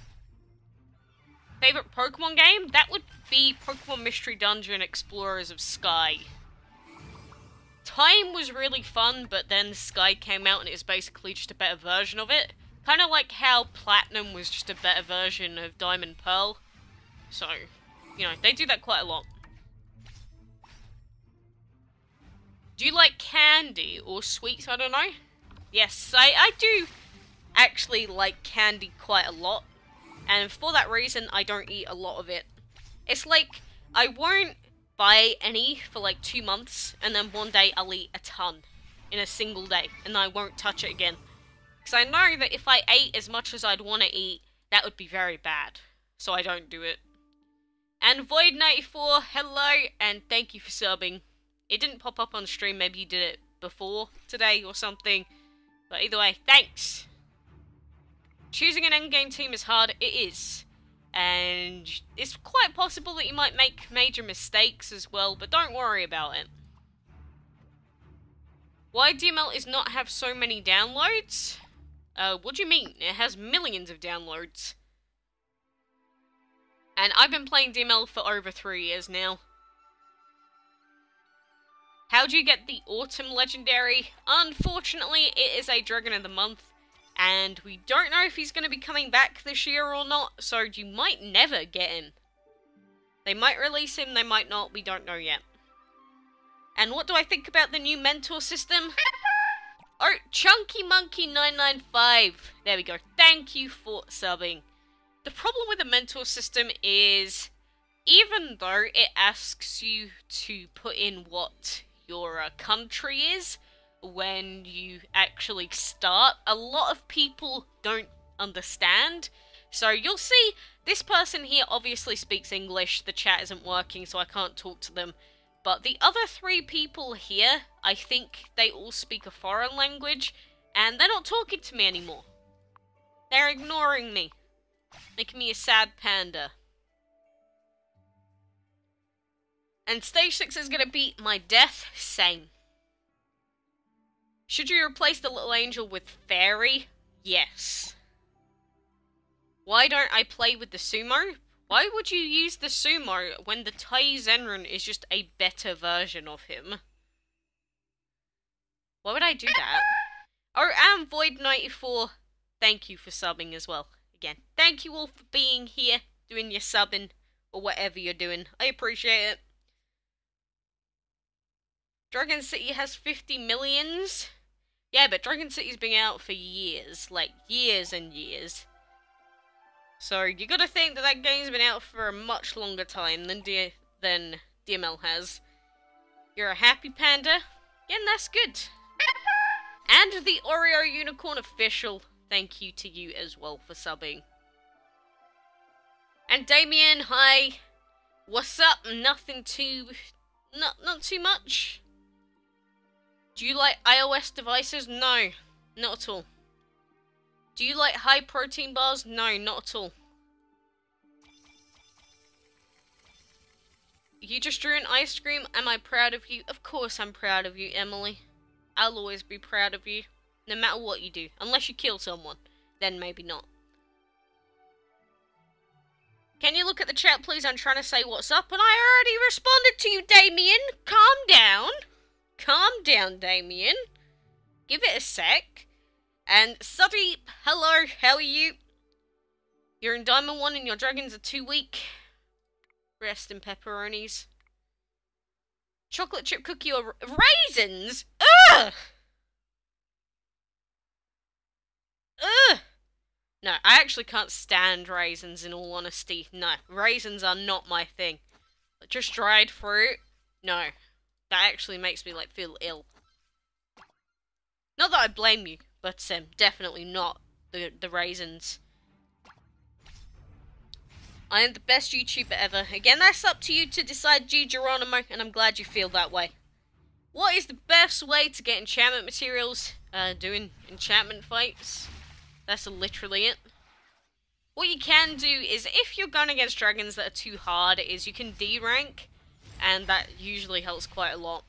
Favorite Pokemon game? That would be Pokemon Mystery Dungeon Explorers of Sky. Time was really fun, but then Sky came out and it was basically just a better version of it. Kind of like how Platinum was just a better version of Diamond Pearl. So, you know, they do that quite a lot. Do you like candy or sweets? I don't know. Yes, I do actually like candy quite a lot. And for that reason, I don't eat a lot of it. It's like, I won't buy any for like 2 months, and then one day I'll eat a ton in a single day, and I won't touch it again. Because I know that if I ate as much as I'd want to eat, that would be very bad. So I don't do it. And Void94, hello, and thank you for subbing. It didn't pop up on stream, maybe you did it before today or something. But either way, thanks. Choosing an endgame team is hard, it is. And it's quite possible that you might make major mistakes as well, but don't worry about it. Why DML is not have so many downloads? What do you mean? It has millions of downloads. And I've been playing DML for over 3 years now. How do you get the Autumn Legendary? Unfortunately, it is a Dragon of the Month. And we don't know if he's going to be coming back this year or not, so you might never get him. They might release him, they might not, we don't know yet. And what do I think about the new mentor system? Oh, Chunky Monkey 995. There we go. Thank you for subbing. The problem with the mentor system is, even though it asks you to put in what your country is, when you actually start, a lot of people don't understand. So you'll see this person here obviously speaks English, the chat isn't working so I can't talk to them. But the other 3 people here, I think they all speak a foreign language and they're not talking to me anymore. They're ignoring me, making me a sad panda. And stage 6 is gonna beat my death, same. Should you replace the little angel with fairy? Yes. Why don't I play with the sumo? Why would you use the sumo when the Tai Zenran is just a better version of him? Why would I do that? Oh, and Void94, thank you for subbing as well. Again, thank you all for being here, doing your subbing, or whatever you're doing. I appreciate it. Dragon City has 50 millions. Yeah, but Dragon City's been out for years. Like, years and years. So, you gotta think that that game's been out for a much longer time than DML has. You're a happy panda? Again, that's good. And the Oreo Unicorn Official, thank you to you as well for subbing. And Damien, hi. What's up? Nothing too... Not too much. Do you like iOS devices? No, not at all. Do you like high protein bars? No, not at all. You just drew an ice cream. Am I proud of you? Of course I'm proud of you, Emily. I'll always be proud of you. No matter what you do. Unless you kill someone. Then maybe not. Can you look at the chat, please? I'm trying to say what's up, and I already responded to you, Damien. Calm down. Calm down, Damien. Give it a sec. And Suddy, hello, how are you? You're in Diamond 1 and your dragons are too weak. Rest in pepperonis. Chocolate chip cookie or raisins? Ugh! Ugh! No, I actually can't stand raisins in all honesty. No, raisins are not my thing. Just dried fruit? No. That actually makes me, like, feel ill. Not that I blame you, but definitely not the raisins. I am the best YouTuber ever. Again, that's up to you to decide, G. Geronimo, and I'm glad you feel that way. What is the best way to get enchantment materials? Doing enchantment fights. That's literally it. What you can do is, if you're going against dragons that are too hard, is you can D-rank, and that usually helps quite a lot.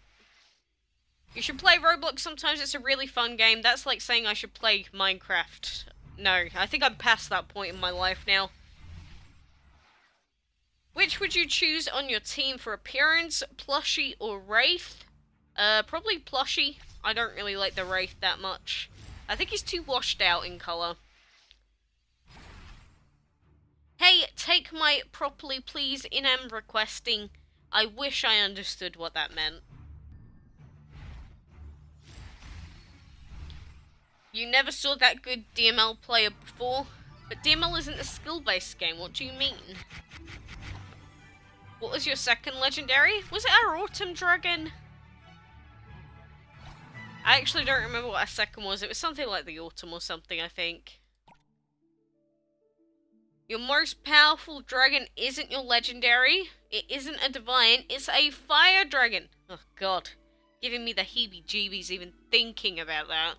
You should play Roblox sometimes, it's a really fun game. That's like saying I should play Minecraft. No, I think I'm past that point in my life now. Which would you choose on your team for appearance, Plushie or Wraith? Probably Plushie. I don't really like the Wraith that much. I think he's too washed out in colour. Hey, take my properly please in-am requesting. I wish I understood what that meant. You never saw that good DML player before? But DML isn't a skill-based game, what do you mean? What was your second legendary? Was it our Autumn Dragon? I actually don't remember what our second was. It was something like the Autumn or something, I think. Your most powerful dragon isn't your legendary. It isn't a divine. It's a fire dragon. Oh, God. Giving me the heebie-jeebies even thinking about that.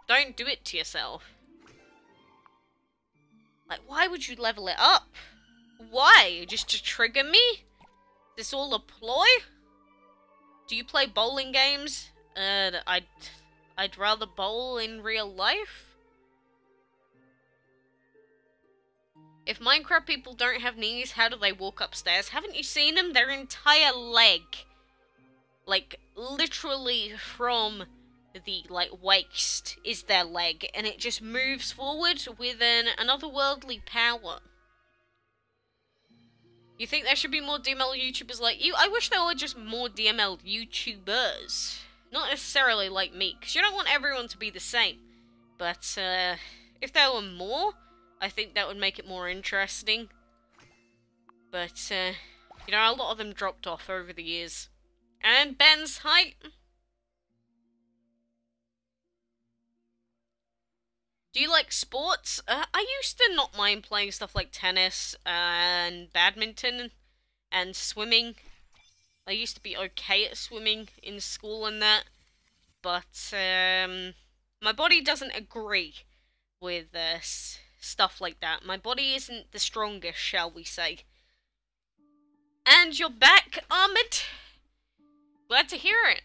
Don't do it to yourself. Like, why would you level it up? Why? Just to trigger me? Is this all a ploy? Do you play bowling games? I'd rather bowl in real life. If Minecraft people don't have knees, how do they walk upstairs? Haven't you seen them? Their entire leg, like, literally from the, like, waist is their leg, and it just moves forward with an otherworldly power. You think there should be more DML YouTubers like you? I wish there were just more DML YouTubers. Not necessarily like me, because you don't want everyone to be the same. But, if there were more, I think that would make it more interesting. But, you know, a lot of them dropped off over the years. And Ben's height. Do you like sports? I used to not mind playing stuff like tennis and badminton and swimming. I used to be okay at swimming in school and that, but my body doesn't agree with stuff like that. My body isn't the strongest, shall we say. And you're back, Ahmed. Glad to hear it.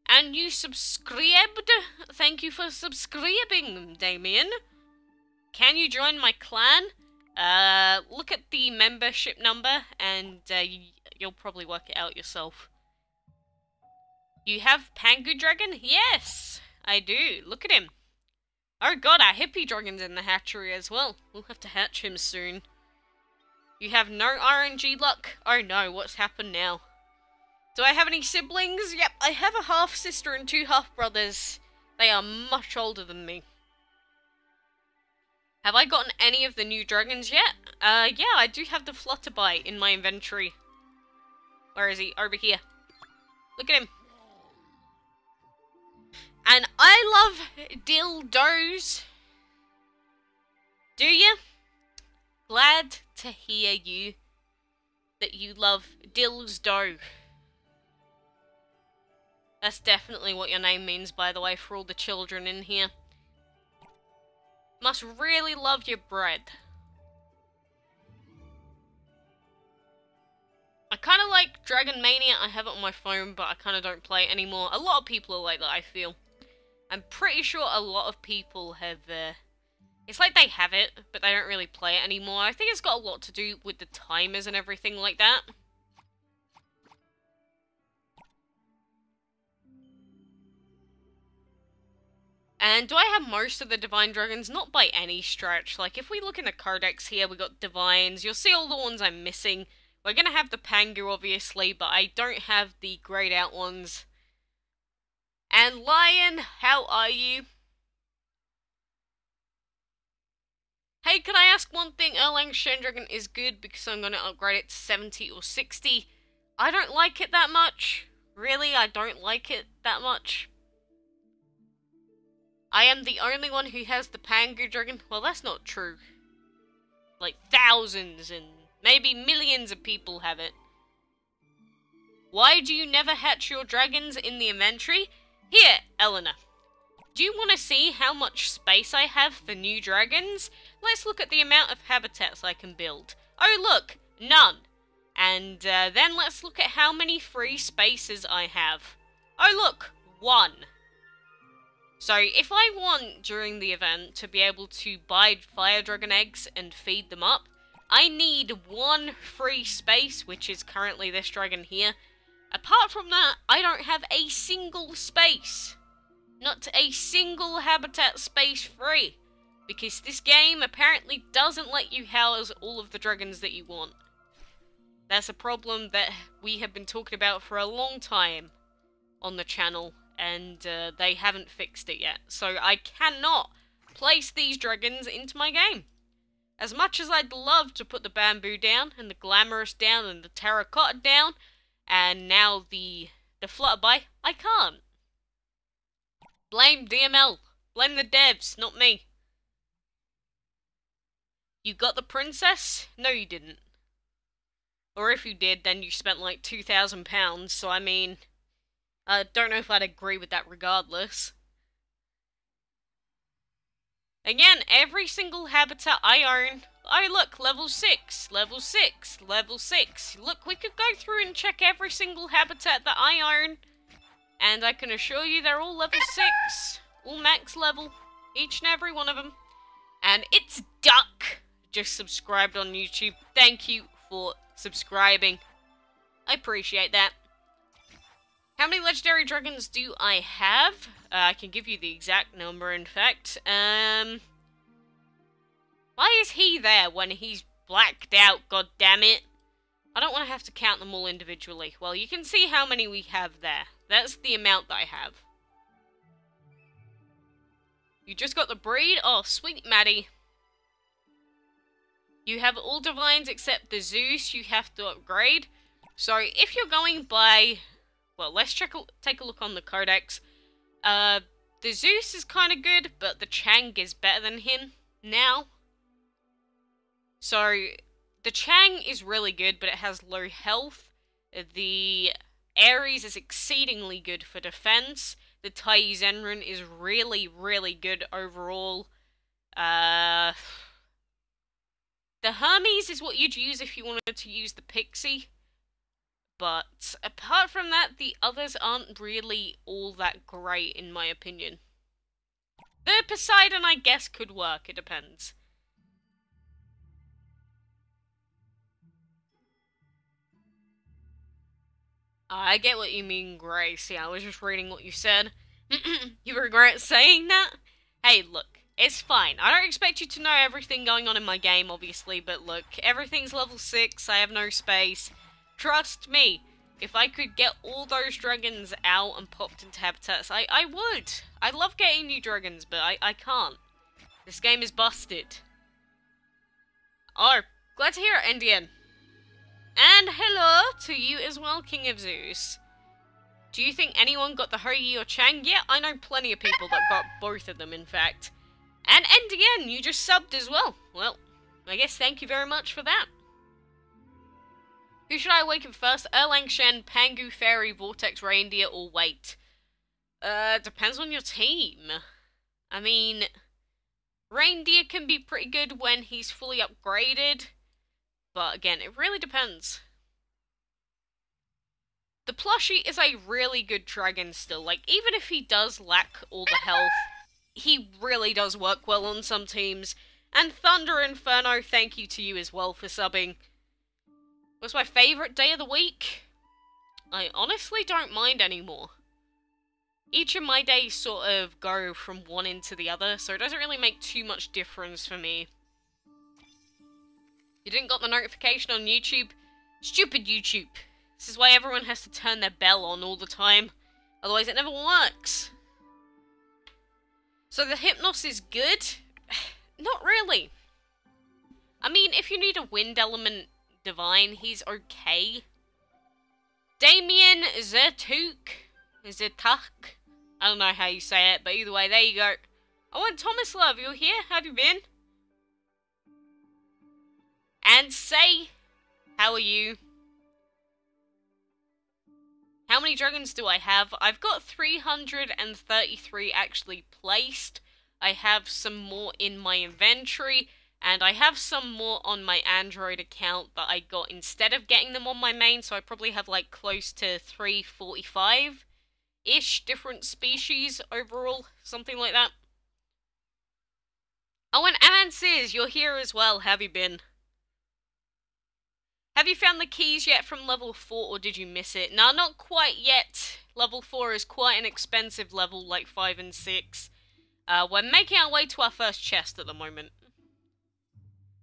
And you subscribed. Thank you for subscribing, Damien. Can you join my clan? Look at the membership number and you'll probably work it out yourself. You have Pangu Dragon? Yes, I do. Look at him. Oh god, our hippie dragon's in the hatchery as well. We'll have to hatch him soon. You have no RNG luck? Oh no, what's happened now? Do I have any siblings? Yep, I have a half-sister and 2 half-brothers. They are much older than me. Have I gotten any of the new dragons yet? Yeah, I do have the Flutterby in my inventory. Where is he? Over here. Look at him. And I love dildos. Do you? Glad to hear you. That you love dildo. That's definitely what your name means, by the way, for all the children in here. Must really love your bread. I kind of like Dragon Mania. I have it on my phone, but I kind of don't play it anymore. A lot of people are like that, I feel. I'm pretty sure a lot of people have, it's like they have it, but they don't really play it anymore. I think it's got a lot to do with the timers and everything like that. And do I have most of the Divine Dragons? Not by any stretch. Like, if we look in the Codex here, we got Divines. You'll see all the ones I'm missing. We're gonna have the Pangu, obviously, but I don't have the grayed out ones. And Lion, how are you? Hey, can I ask one thing? Erlang Dragon is good because I'm gonna upgrade it to 70 or 60. I don't like it that much. Really, I don't like it that much. I am the only one who has the Pangu Dragon. Well, that's not true. Like, thousands and maybe millions of people have it. Why do you never hatch your dragons in the inventory? Here, Eleanor. Do you want to see how much space I have for new dragons? Let's look at the amount of habitats I can build. Oh, look, none. And then let's look at how many free spaces I have. Oh, look, 1. So, if I want, during the event, to be able to buy fire dragon eggs and feed them up, I need 1 free space, which is currently this dragon here. Apart from that, I don't have a single space. Not a single habitat space free. Because this game apparently doesn't let you house all of the dragons that you want. That's a problem that we have been talking about for a long time on the channel. And they haven't fixed it yet. So I cannot place these dragons into my game. As much as I'd love to put the bamboo down, and the glamorous down, and the terracotta down, and now the flutterby, I can't. Blame DML. Blame the devs, not me. You got the princess? No, you didn't. Or if you did, then you spent like £2,000, so I mean, I don't know if I'd agree with that regardless. Again, every single habitat I own. Oh look, level 6, level 6, level 6. Look, we could go through and check every single habitat that I own. And I can assure you they're all level 6. All max level. Each and every one of them. And it's Duck. Just subscribed on YouTube. Thank you for subscribing. I appreciate that. How many legendary dragons do I have? I can give you the exact number, in fact. Why is he there when he's blacked out, god damn it? I don't want to have to count them all individually. Well, you can see how many we have there. That's the amount that I have. You just got the breed? Oh, sweet Maddie. You have all divines except the Zeus you have to upgrade. So, if you're going by... Well, let's take a look on the Codex. The Zeus is kind of good, but the Chang is better than him now. So, the Chang is really good, but it has low health. The Ares is exceedingly good for defense. The Tai Zenrin is really, really good overall. The Hermes is what you'd use if you wanted to use the Pixie. But apart from that, the others aren't really all that great, in my opinion. The Poseidon, I guess, could work. It depends. I get what you mean, Grace. Yeah, I was just reading what you said. You regret saying that? Hey, look. It's fine. I don't expect you to know everything going on in my game, obviously, but look, everything's level 6, I have no space. Trust me, if I could get all those dragons out and popped into habitats, I would. I love getting new dragons, but I can't. This game is busted. Oh, glad to hear it, Indian. And hello to you as well, King of Zeus. Do you think anyone got the Hoyi or Chang? Yeah, I know plenty of people that got both of them, in fact. And Indian, you just subbed as well. Well, I guess thank you very much for that. Who should I awaken first? Erlang Shen, Pangu, Fairy, Vortex, Reindeer, or Wait? Depends on your team. I mean, Reindeer can be pretty good when he's fully upgraded. But again, it really depends. The plushie is a really good dragon still. Like, even if he does lack all the health, he really does work well on some teams. And Thunder Inferno, thank you to you as well for subbing. What's my favourite day of the week? I honestly don't mind anymore. Each of my days sort of go from one into the other, so it doesn't really make too much difference for me. You didn't got the notification on YouTube? Stupid YouTube. This is why everyone has to turn their bell on all the time. Otherwise it never works. So the Hypnos is good? Not really. I mean, if you need a wind element divine, he's okay. Damien Zertuk. I don't know how you say it, but either way, there you go. Oh, and Thomas Love, you're here? How have you been? And Say, how are you? How many dragons do I have? I've got 333 actually placed. I have some more in my inventory, and I have some more on my Android account that I got instead of getting them on my main, so I probably have like close to 345-ish different species overall, something like that. Oh, and Amansiz, you're here as well. How have you been? Have you found the keys yet from level 4, or did you miss it? No, not quite yet. Level 4 is quite an expensive level, like 5 and 6. We're making our way to our first chest at the moment.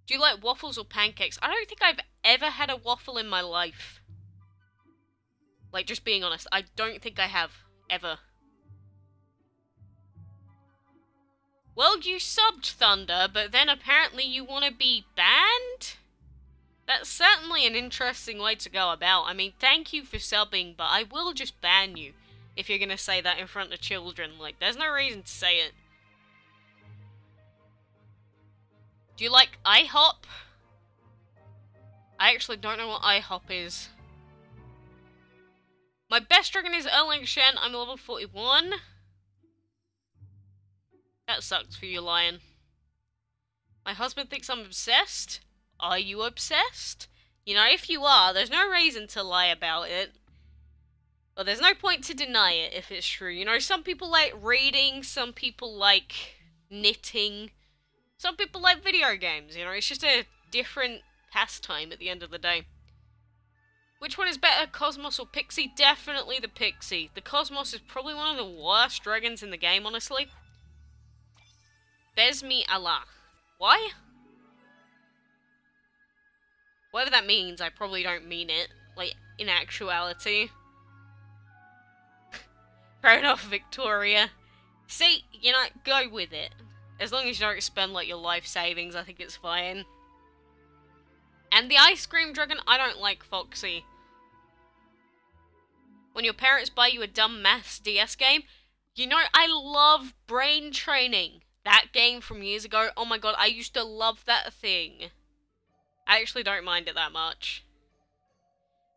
Do you like waffles or pancakes? I don't think I've ever had a waffle in my life. Like, just being honest, I don't think I have, ever. Well, you subbed, Thunder, but then apparently you want to be banned? That's certainly an interesting way to go about. I mean, thank you for subbing, but I will just ban you if you're gonna say that in front of children. Like, there's no reason to say it. Do you like IHOP? I actually don't know what IHOP is. My best dragon is Erlang Shen. I'm level 41. That sucks for you, Lion. My husband thinks I'm obsessed. Are you obsessed? You know, if you are, there's no reason to lie about it. Well, there's no point to deny it if it's true. You know, some people like reading, some people like knitting, some people like video games, you know, it's just a different pastime at the end of the day. Which one is better, Cosmos or Pixie? Definitely the Pixie. The Cosmos is probably one of the worst dragons in the game, honestly. Besmi Allah. Why? Whatever that means, I probably don't mean it, like, in actuality. Fair enough, Victoria. See, you know, go with it. As long as you don't spend, like, your life savings, I think it's fine. And the Ice Cream Dragon, I don't like Foxy. When your parents buy you a dumb maths DS game, you know, I love Brain Training. That game from years ago, oh my god, I used to love that thing. I actually don't mind it that much.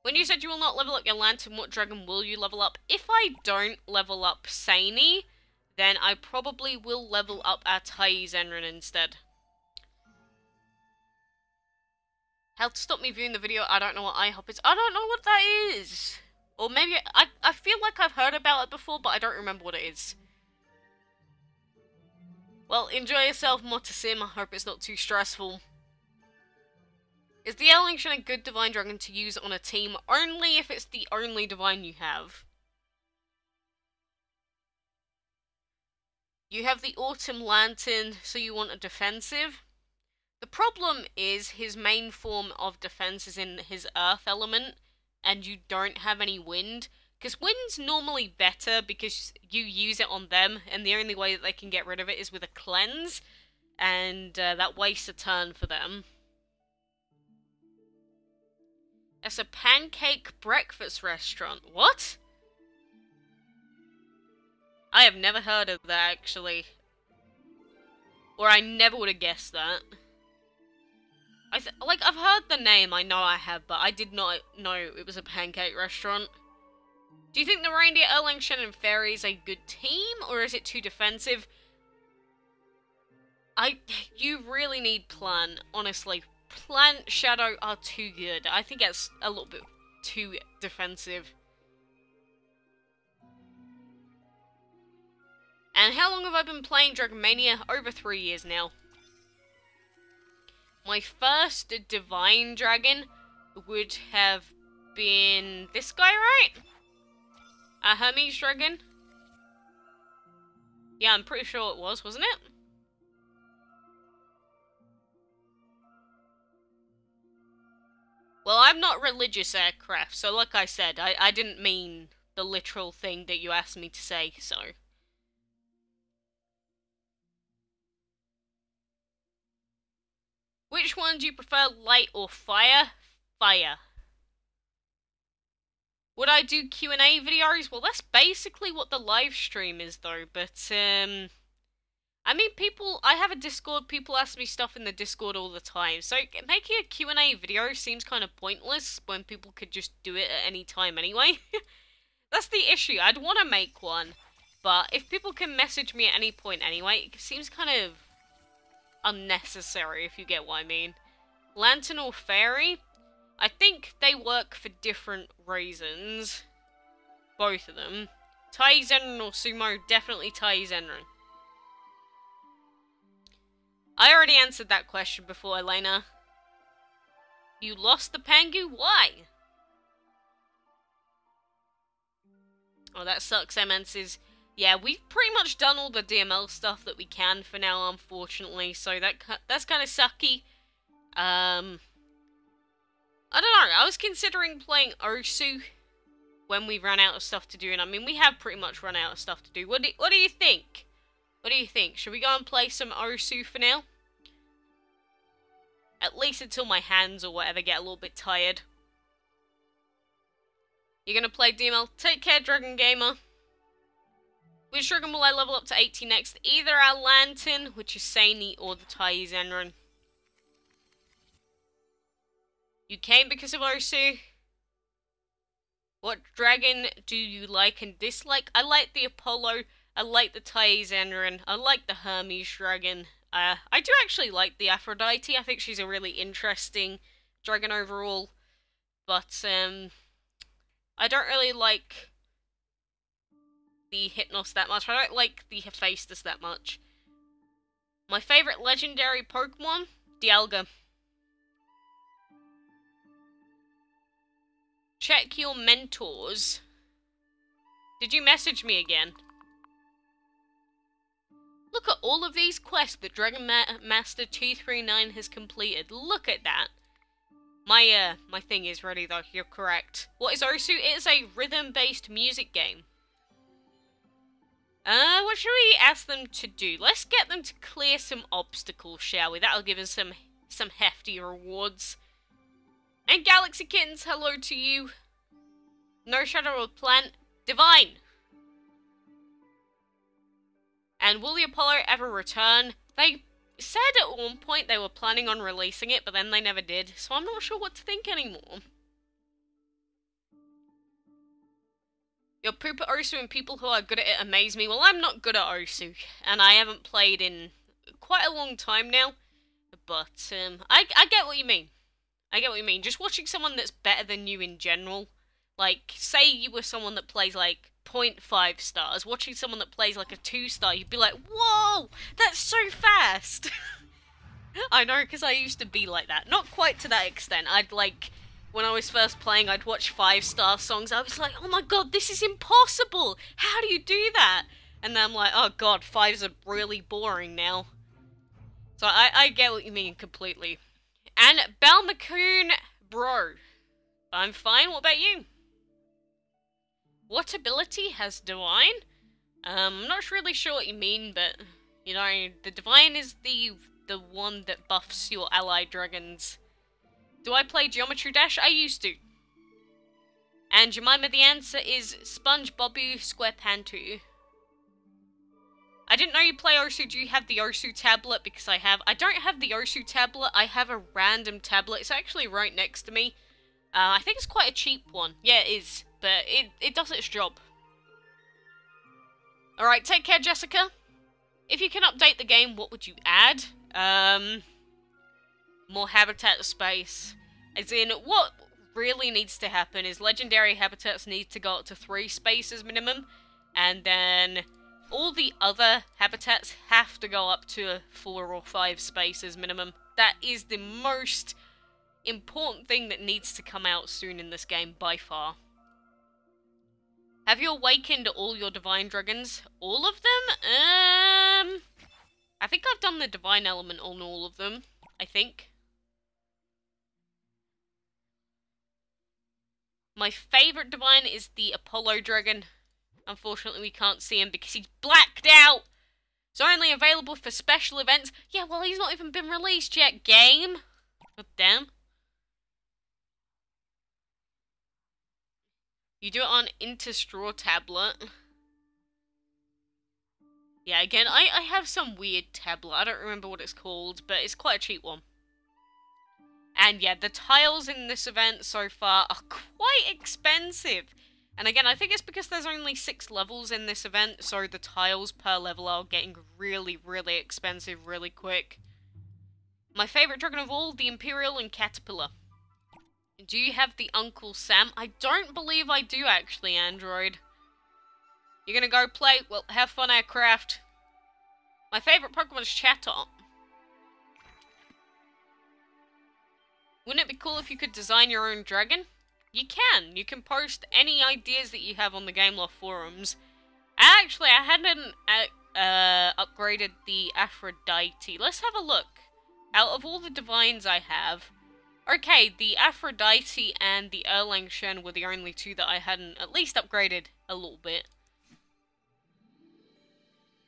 When you said you will not level up your lantern, what dragon will you level up? If I don't level up Saini, then I probably will level up our Tai Zenrin instead. How to stop me viewing the video? I don't know what IHOP is. I don't know what that is. Or maybe, I feel like I've heard about it before, but I don't remember what it is. Well, enjoy yourself, Motasim. I hope it's not too stressful. Is the Erlang Shen a good divine dragon to use on a team? Only if it's the only divine you have. You have the Autumn Lantern, so you want a defensive. The problem is his main form of defense is in his earth element, and you don't have any wind. Because wind's normally better because you use it on them, and the only way that they can get rid of it is with a cleanse, and that wastes a turn for them. It's a pancake breakfast restaurant. What? I have never heard of that, actually. Or I never would have guessed that. I've heard the name, I know I have, but I did not know it was a pancake restaurant. Do you think the Reindeer, Erlang Shen, and Fairy is a good team, or is it too defensive? You really need Plant, honestly. Plant, Shadow are too good. I think that's a little bit too defensive. And how long have I been playing Dragonmania? Over 3 years now. My first Divine Dragon would have been this guy, right? A Hermes Dragon? Yeah, I'm pretty sure it was, wasn't it? Well, I'm not religious aircraft, so like I said, I didn't mean the literal thing that you asked me to say, so... Which one do you prefer, light or fire? Fire. Would I do Q&A videos? Well, that's basically what the live stream is, though, but, I mean, I have a Discord, people ask me stuff in the Discord all the time, so making a Q&A video seems kind of pointless when people could just do it at any time anyway. That's the issue, I'd want to make one, but if people can message me at any point anyway, it seems kind of unnecessary, if you get what I mean. Lantern or Fairy? I think they work for different reasons. Both of them. Tai Zenrin or Sumo? Definitely Tai Zenrin. I already answered that question before, Elena. You lost the Pangu? Why? Oh, that sucks, Emences. Yeah, we've pretty much done all the DML stuff that we can for now, unfortunately, so that's kind of sucky. I don't know, I was considering playing Osu when we ran out of stuff to do, and I mean, we have pretty much run out of stuff to do. What do you think? What do you think? Should we go and play some Osu for now? At least until my hands or whatever get a little bit tired. You're gonna play DML? Take care, Dragon Gamer. Which Dragon will I level up to 80 next? Either our Lantern, which is Seini, or the Tai Zenrin. You came because of Osu? What dragon do you like and dislike? I like the Apollo, I like the Tai Zenrin, I like the Hermes Dragon. I do actually like the Aphrodite, I think she's a really interesting dragon overall. But, I don't really like the Hypnos that much. I don't like the Hephaestus that much. My favourite legendary Pokemon? Dialga. Check your mentors. Did you message me again? Look at all of these quests that Dragon Master 239 has completed. Look at that. My thing is ready though, you're correct. What is Osu? It is a rhythm-based music game. What should we ask them to do? Let's get them to clear some obstacles, shall we? That'll give us some hefty rewards. And Galaxy Kittens, hello to you. No Shadow or Plant. Divine! And will the Apollo ever return? They said at one point they were planning on releasing it, but then they never did, so I'm not sure what to think anymore. You're poop at Osu and people who are good at it amaze me. Well, I'm not good at Osu, and I haven't played in quite a long time now, but I get what you mean. I get what you mean. Just watching someone that's better than you in general, like, say you were someone that plays, like, 0.5 stars, watching someone that plays, like, a 2-star, you'd be like, whoa, that's so fast! I know, because I used to be like that. Not quite to that extent. I'd, like, when I was first playing, I'd watch 5-star songs, I was like, oh my god, this is impossible! How do you do that? And then I'm like, oh god, 5s are really boring now. So I get what you mean completely. And Balmacoon, bro, I'm fine, what about you? What ability has Divine? I'm not really sure what you mean, but, you know, the Divine is the one that buffs your ally dragons. Do I play Geometry Dash? I used to. And Jemima, the answer is SpongeBob SquarePants. I didn't know you play Osu. Do you have the Osu tablet? Because I have. I don't have the Osu tablet. I have a random tablet. It's actually right next to me. I think it's quite a cheap one. Yeah, it is. But it does its job. Alright, take care, Jessica. if you can update the game, what would you add? More habitat space. As in, what really needs to happen is legendary habitats need to go up to 3 spaces minimum, and then all the other habitats have to go up to 4 or 5 spaces minimum. That is the most important thing that needs to come out soon in this game, by far. Have you awakened all your divine dragons? All of them? I think I've done the divine element on all of them. I think. My favourite divine is the Apollo dragon. Unfortunately, we can't see him because he's blacked out. It's only available for special events. Yeah, well, he's not even been released yet, game. God damn. You do it on Interstraw tablet. Yeah, again, I have some weird tablet. I don't remember what it's called, but it's quite a cheap one. And yeah, the tiles in this event so far are quite expensive. And again, I think it's because there's only 6 levels in this event, so the tiles per level are getting really, really expensive really quick. My favourite dragon of all, the Imperial and Caterpillar. Do you have the Uncle Sam? I don't believe I do, actually, Android. You're gonna go play? Well, have fun, aircraft. My favourite Pokemon is Chatot. Wouldn't it be cool if you could design your own dragon? You can. You can post any ideas that you have on the Gameloft forums. Actually, I hadn't upgraded the Aphrodite. Let's have a look. Out of all the divines I have... Okay, the Aphrodite and the Erlang Shen were the only 2 that I hadn't at least upgraded a little bit.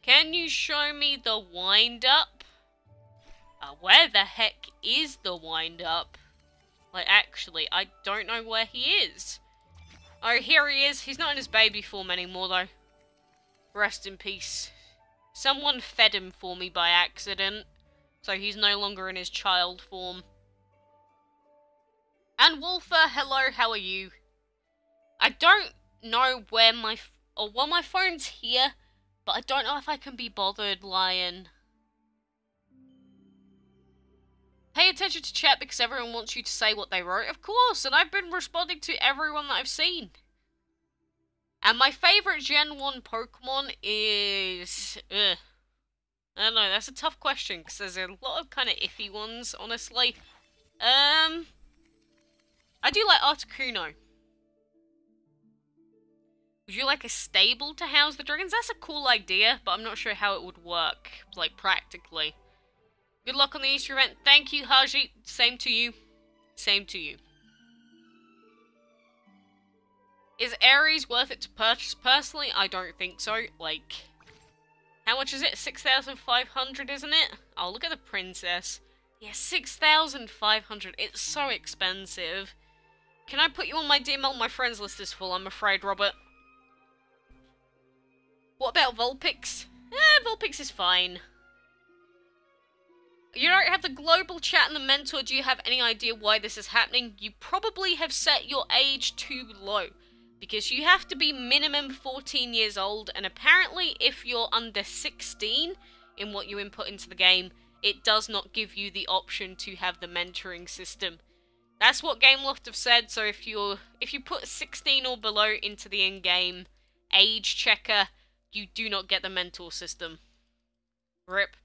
Can you show me the wind-up? Where the heck is the wind-up? Like, actually, I don't know where he is. Oh, here he is. He's not in his baby form anymore, though. Rest in peace. Someone fed him for me by accident, so he's no longer in his child form. And Wolfer, hello, how are you? I don't know where my... well, my phone's here, but I don't know if I can be bothered, Lion. Pay attention to chat because everyone wants you to say what they wrote. Of course, and I've been responding to everyone that I've seen. And my favourite Gen 1 Pokemon is... I don't know, that's a tough question because there's a lot of kind of iffy ones, honestly. I do like Articuno. Would you like a stable to house the dragons? That's a cool idea, but I'm not sure how it would work, like, practically. Good luck on the Easter event. Thank you, Haji. Same to you. Same to you. Is Aries worth it to purchase? Personally, I don't think so. Like, how much is it? 6,500, isn't it? Oh, look at the princess. Yeah, 6,500. It's so expensive. Can I put you on my DML? My friends list is full, I'm afraid, Robert. What about Vulpix? Vulpix is fine. You don't have the global chat and the mentor. Do you have any idea why this is happening? You probably have set your age too low. Because you have to be minimum 14 years old. And apparently if you're under 16 in what you input into the game, it does not give you the option to have the mentoring system. That's what Gameloft have said. So if you put 16 or below into the in-game age checker, you do not get the mentor system. RIP.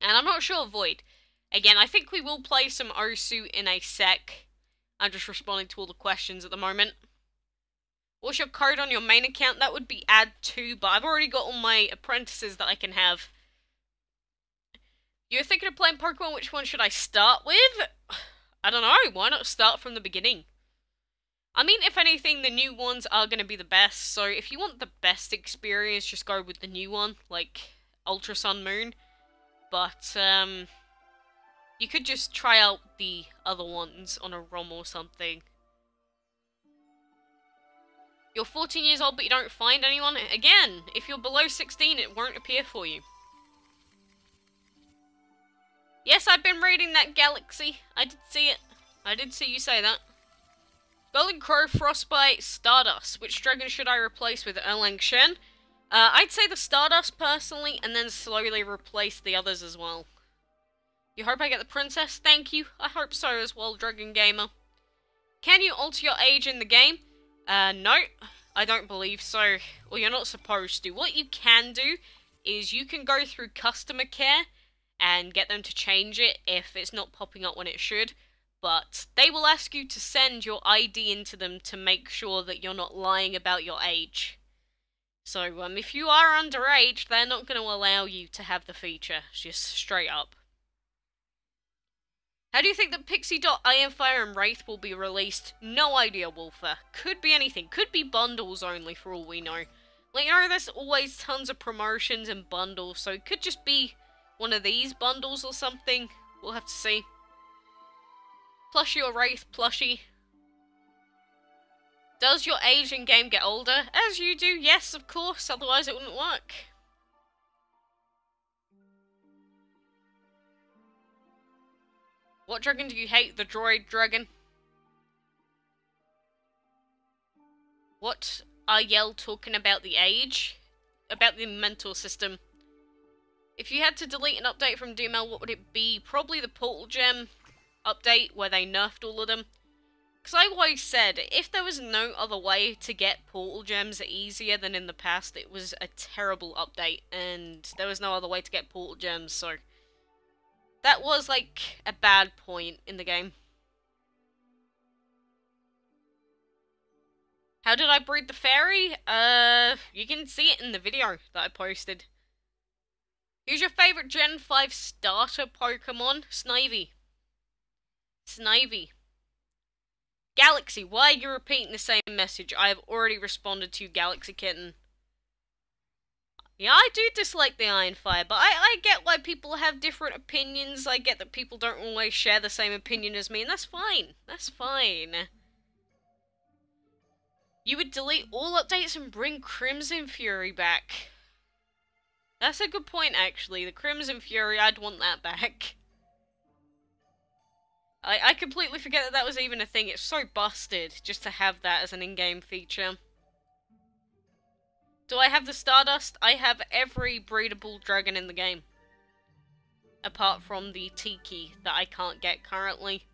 And I'm not sure Void. Again, I think we will play some Osu in a sec. I'm just responding to all the questions at the moment. What's your code on your main account? That would be add2, but I've already got all my apprentices that I can have. You're thinking of playing Pokemon, which one should I start with? I don't know, why not start from the beginning? I mean, if anything, the new ones are going to be the best, so if you want the best experience, just go with the new one, like Ultra Sun Moon. But, you could just try out the other ones on a ROM or something. You're 14 years old, but you don't find anyone? Again, if you're below 16, it won't appear for you. Yes, I've been reading that Galaxy. I did see it. I did see you say that. Golden Crow, Frostbite, Stardust. Which dragon should I replace with Erlang Shen? I'd say the Stardust personally, and then slowly replace the others as well. You hope I get the princess? Thank you. I hope so as well, Dragon Gamer. Can you alter your age in the game? No. I don't believe so. Well, you're not supposed to. What you can do is you can go through customer care and get them to change it if it's not popping up when it should. But they will ask you to send your ID into them to make sure that you're not lying about your age. So, if you are underage, they're not going to allow you to have the feature. Just straight up. How do you think that Pixie Dot, Iron Fire, and Wraith will be released? No idea, Wolfer. Could be anything. Could be bundles only, for all we know. Like, you know, there's always tons of promotions and bundles, so it could just be one of these bundles or something. We'll have to see. Plushie or Wraith? Plushie. Does your age in game get older? As you do, yes, of course, otherwise it wouldn't work. What dragon do you hate? The droid dragon. What are Yell talking about the age? About the mental system. If you had to delete an update from DML, what would it be? Probably the Portal Gem update where they nerfed all of them. Because I always said, if there was no other way to get Portal Gems easier than in the past, it was a terrible update, and there was no other way to get Portal Gems, so that was, like, a bad point in the game. How did I breed the fairy? You can see it in the video that I posted. Who's your favourite Gen 5 starter Pokemon? Snivy. Snivy. Galaxy, why are you repeating the same message? I have already responded to you, Galaxy Kitten. Yeah, I do dislike the Iron Fire, but I get why people have different opinions. I get that people don't always share the same opinion as me, and that's fine. That's fine. You would delete all updates and bring Crimson Fury back. That's a good point, actually. The Crimson Fury, I'd want that back. I completely forget that that was even a thing. It's so busted just to have that as an in-game feature. Do I have the Stardust? I have every breedable dragon in the game. Apart from the Tiki that I can't get currently.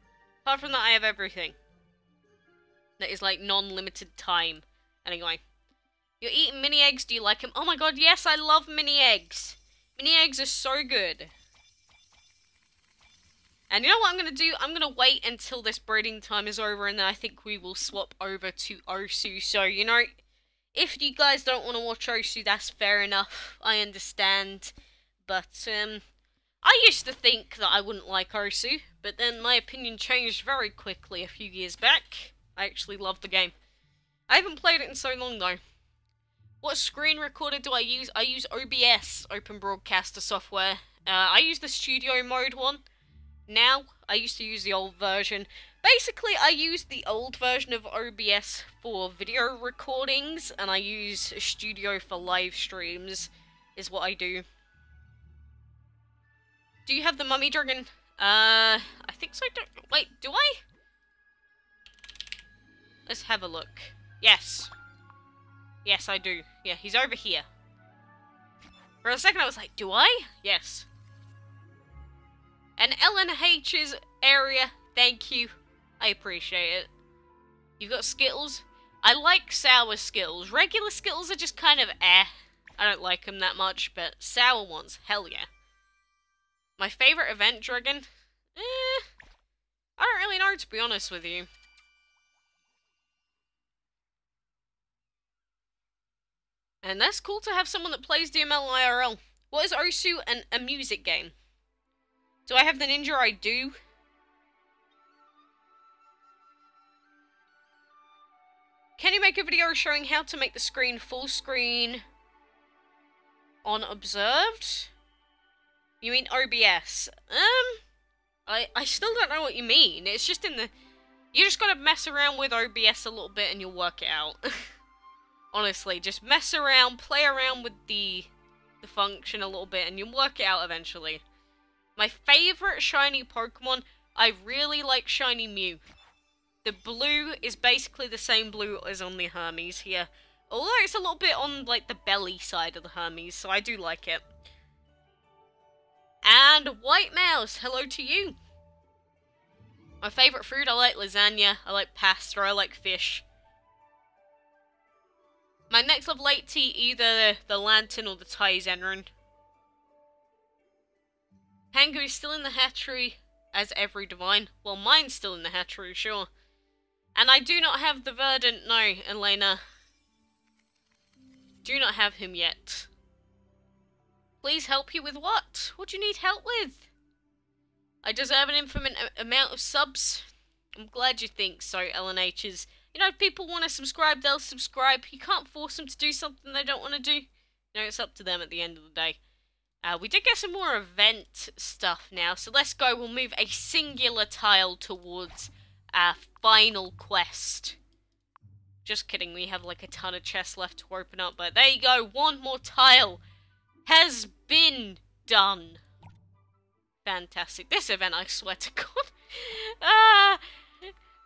Apart from that, I have everything. That is like non-limited time. Anyway. You're eating mini eggs, do you like them? Oh my god, yes, I love mini eggs. Mini eggs are so good. And you know what I'm going to do? I'm going to wait until this breeding time is over, and then I think we will swap over to Osu. So, you know, if you guys don't want to watch Osu, that's fair enough. I understand. But, I used to think that I wouldn't like Osu, but then my opinion changed very quickly a few years back. I actually love the game. I haven't played it in so long, though. What screen recorder do I use? I use OBS, Open Broadcaster software. I use the studio mode one. Now, I used to use the old version. Basically, I use the old version of OBS for video recordings, and I use Studio for live streams, is what I do. Do you have the Mummy Dragon? I think so. Wait, do I? Let's have a look. Yes. Yes, I do. Yeah, he's over here. For a second, I was like, do I? Yes. And LNH's area, thank you. I appreciate it. You got Skittles? I like sour Skittles. Regular Skittles are just kind of eh. I don't like them that much, but sour ones, hell yeah. My favourite event dragon? I don't really know, to be honest with you. And that's cool to have someone that plays DML IRL. What is Osu? A music game? Do I have the ninja? I do. Can you make a video showing how to make the screen full screen on observed? You mean OBS? I still don't know what you mean. It's just in the... You just gotta mess around with OBS a little bit and you'll work it out. Honestly, just mess around, play around with the function a little bit and you'll work it out eventually. My favourite shiny Pokemon, I really like Shiny Mew. The blue is basically the same blue as on the Hermes here. Although it's a little bit on, like, the belly side of the Hermes, so I do like it. And White Mouse, hello to you. My favourite food, I like lasagna, I like pasta, I like fish. My next level 80, either the Lantern or the Thai Zenron. Pangu is still in the hatchery, as every divine. Well, mine's still in the hatchery, sure. And I do not have the Verdant, no, Elena. Do not have him yet. Please help you with what? What do you need help with? I deserve an infinite amount of subs. I'm glad you think so, LNHs. You know, if people want to subscribe, they'll subscribe. You can't force them to do something they don't want to do. You know, it's up to them at the end of the day. We did get some more event stuff now, so let's go. We'll move a singular tile towards our final quest. Just kidding, we have like a ton of chests left to open up, but there you go, one more tile has been done. Fantastic. This event, I swear to God. I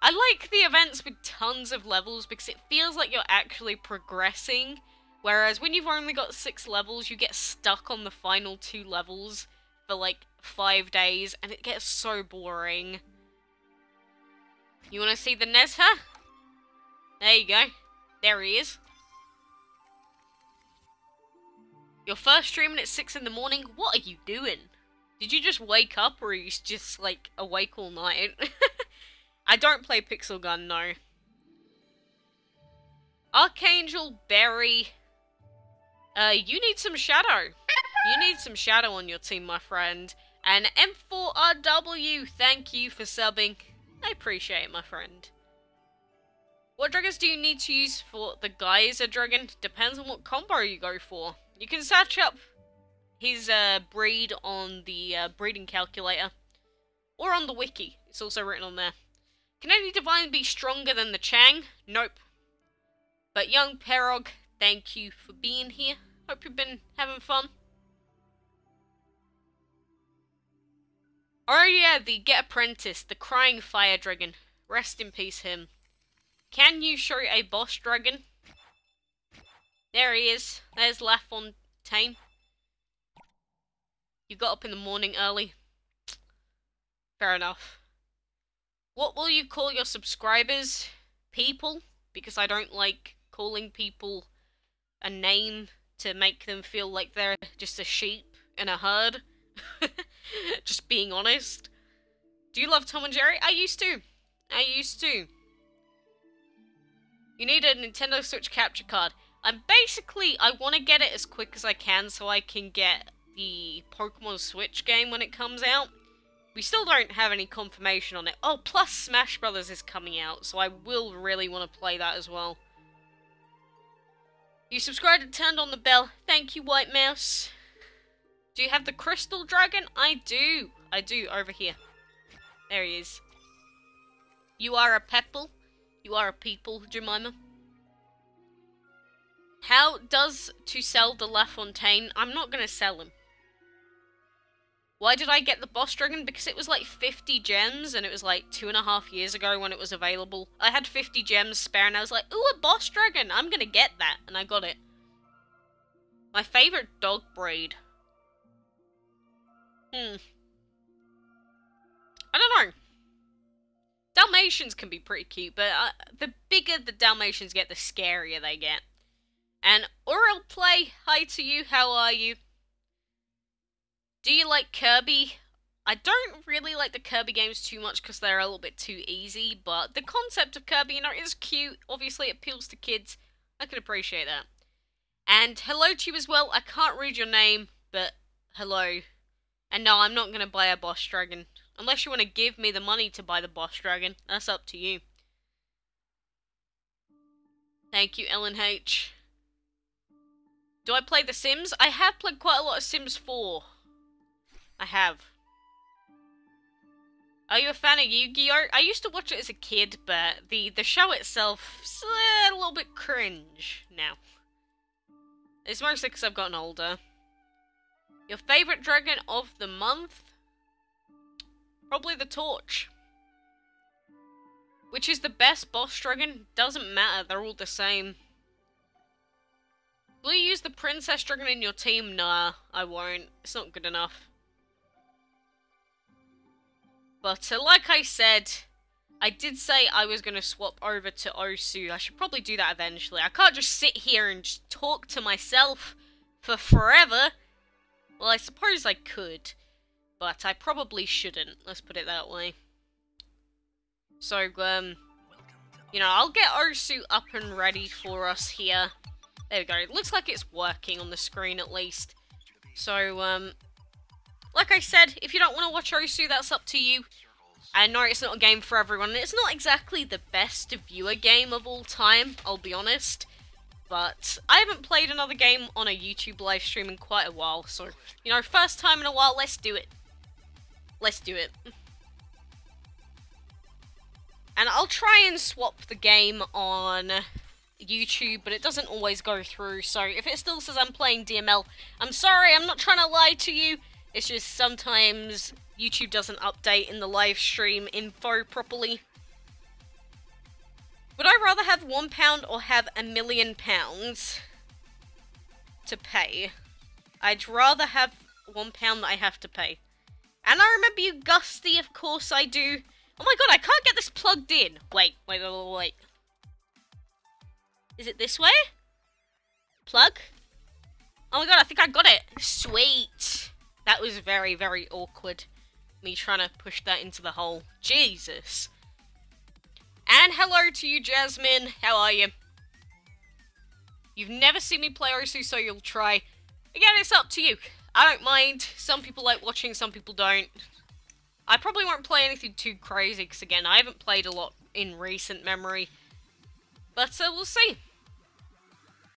like the events with tons of levels because it feels like you're actually progressing. Whereas when you've only got 6 levels, you get stuck on the final 2 levels for like 5 days, and it gets so boring. You want to see the Nezha? There you go. There he is. You're first streaming at 6 in the morning? What are you doing? Did you just wake up, or are you just, like, awake all night? I don't play Pixel Gun, no. Archangel Berry. You need some shadow. You need some shadow on your team, my friend. And M4RW, thank you for subbing. I appreciate it, my friend. What dragons do you need to use for the Geyser Dragon? Depends on what combo you go for. You can search up his breed on the breeding calculator. Or on the wiki. It's also written on there. Can any divine be stronger than the Chang? Nope. But young Perog, thank you for being here. Hope you've been having fun. Oh yeah, the Get Apprentice, the Crying Fire Dragon. Rest in peace, him. Can you show a boss dragon? There he is. There's LaFontaine. You got up in the morning early. Fair enough. What will you call your subscribers? People? Because I don't like calling people a name to make them feel like they're just a sheep in a herd. Just being honest. Do you love Tom and Jerry? I used to. You need a Nintendo Switch capture card. I want to get it as quick as I can so I can get the Pokemon Switch game when it comes out. We still don't have any confirmation on it. Oh, plus Smash Brothers is coming out, so I will really want to play that as well. You subscribed and turned on the bell. Thank you, White Mouse. Do you have the Crystal Dragon? I do, over here. There he is. You are a pepple. You are a people, Jemima. How does to sell the LaFontaine? I'm not going to sell him. Why did I get the boss dragon? Because it was like 50 gems, and it was like 2.5 years ago when it was available. I had 50 gems spare, and I was like, ooh, a boss dragon! I'm going to get that, and I got it. My favourite dog breed. I don't know. Dalmatians can be pretty cute, but the bigger the Dalmatians get, the scarier they get. And Oral Play, hi to you, how are you? Do you like Kirby? I don't really like the Kirby games too much because they're a little bit too easy, but the concept of Kirby, you know, is cute. Obviously, it appeals to kids. I can appreciate that. And hello to you as well. I can't read your name, but hello. And no, I'm not going to buy a boss dragon. Unless you want to give me the money to buy the boss dragon. That's up to you. Thank you, Ellen H. Do I play The Sims? I have played quite a lot of Sims 4. I have. Are you a fan of Yu-Gi-Oh? I used to watch it as a kid, but the show itself is a little bit cringe now. It's mostly because I've gotten older. Your favourite dragon of the month? Probably the Torch. Which is the best boss dragon? Doesn't matter, they're all the same. Will you use the Princess Dragon in your team? Nah, I won't. It's not good enough. But like I said, I did say I was going to swap over to Osu. I should probably do that eventually. I can't just sit here and just talk to myself for forever. Well, I suppose I could, but I probably shouldn't. Let's put it that way. So, you know, I'll get Osu up and ready for us here. There we go. It looks like it's working on the screen at least. So, like I said, if you don't want to watch Osu, that's up to you. I know it's not a game for everyone, and it's not exactly the best viewer game of all time, I'll be honest. But I haven't played another game on a YouTube live stream in quite a while, so, you know, first time in a while, let's do it. Let's do it. And I'll try and swap the game on YouTube, but it doesn't always go through, so if it still says I'm playing DML, I'm sorry, I'm not trying to lie to you. It's just sometimes YouTube doesn't update in the live stream info properly. Would I rather have £1 or have £1,000,000 to pay? I'd rather have £1 that I have to pay. And I remember you, Gusty, of course I do. Oh my god, I can't get this plugged in. Wait. Is it this way? Plug? Oh my god, I think I got it. Sweet. That was very, very awkward. Me trying to push that into the hole. Jesus. And hello to you, Jasmine. How are you? You've never seen me play Osu, so you'll try. Again, it's up to you. I don't mind. Some people like watching, some people don't. I probably won't play anything too crazy, because again, I haven't played a lot in recent memory. But we'll see.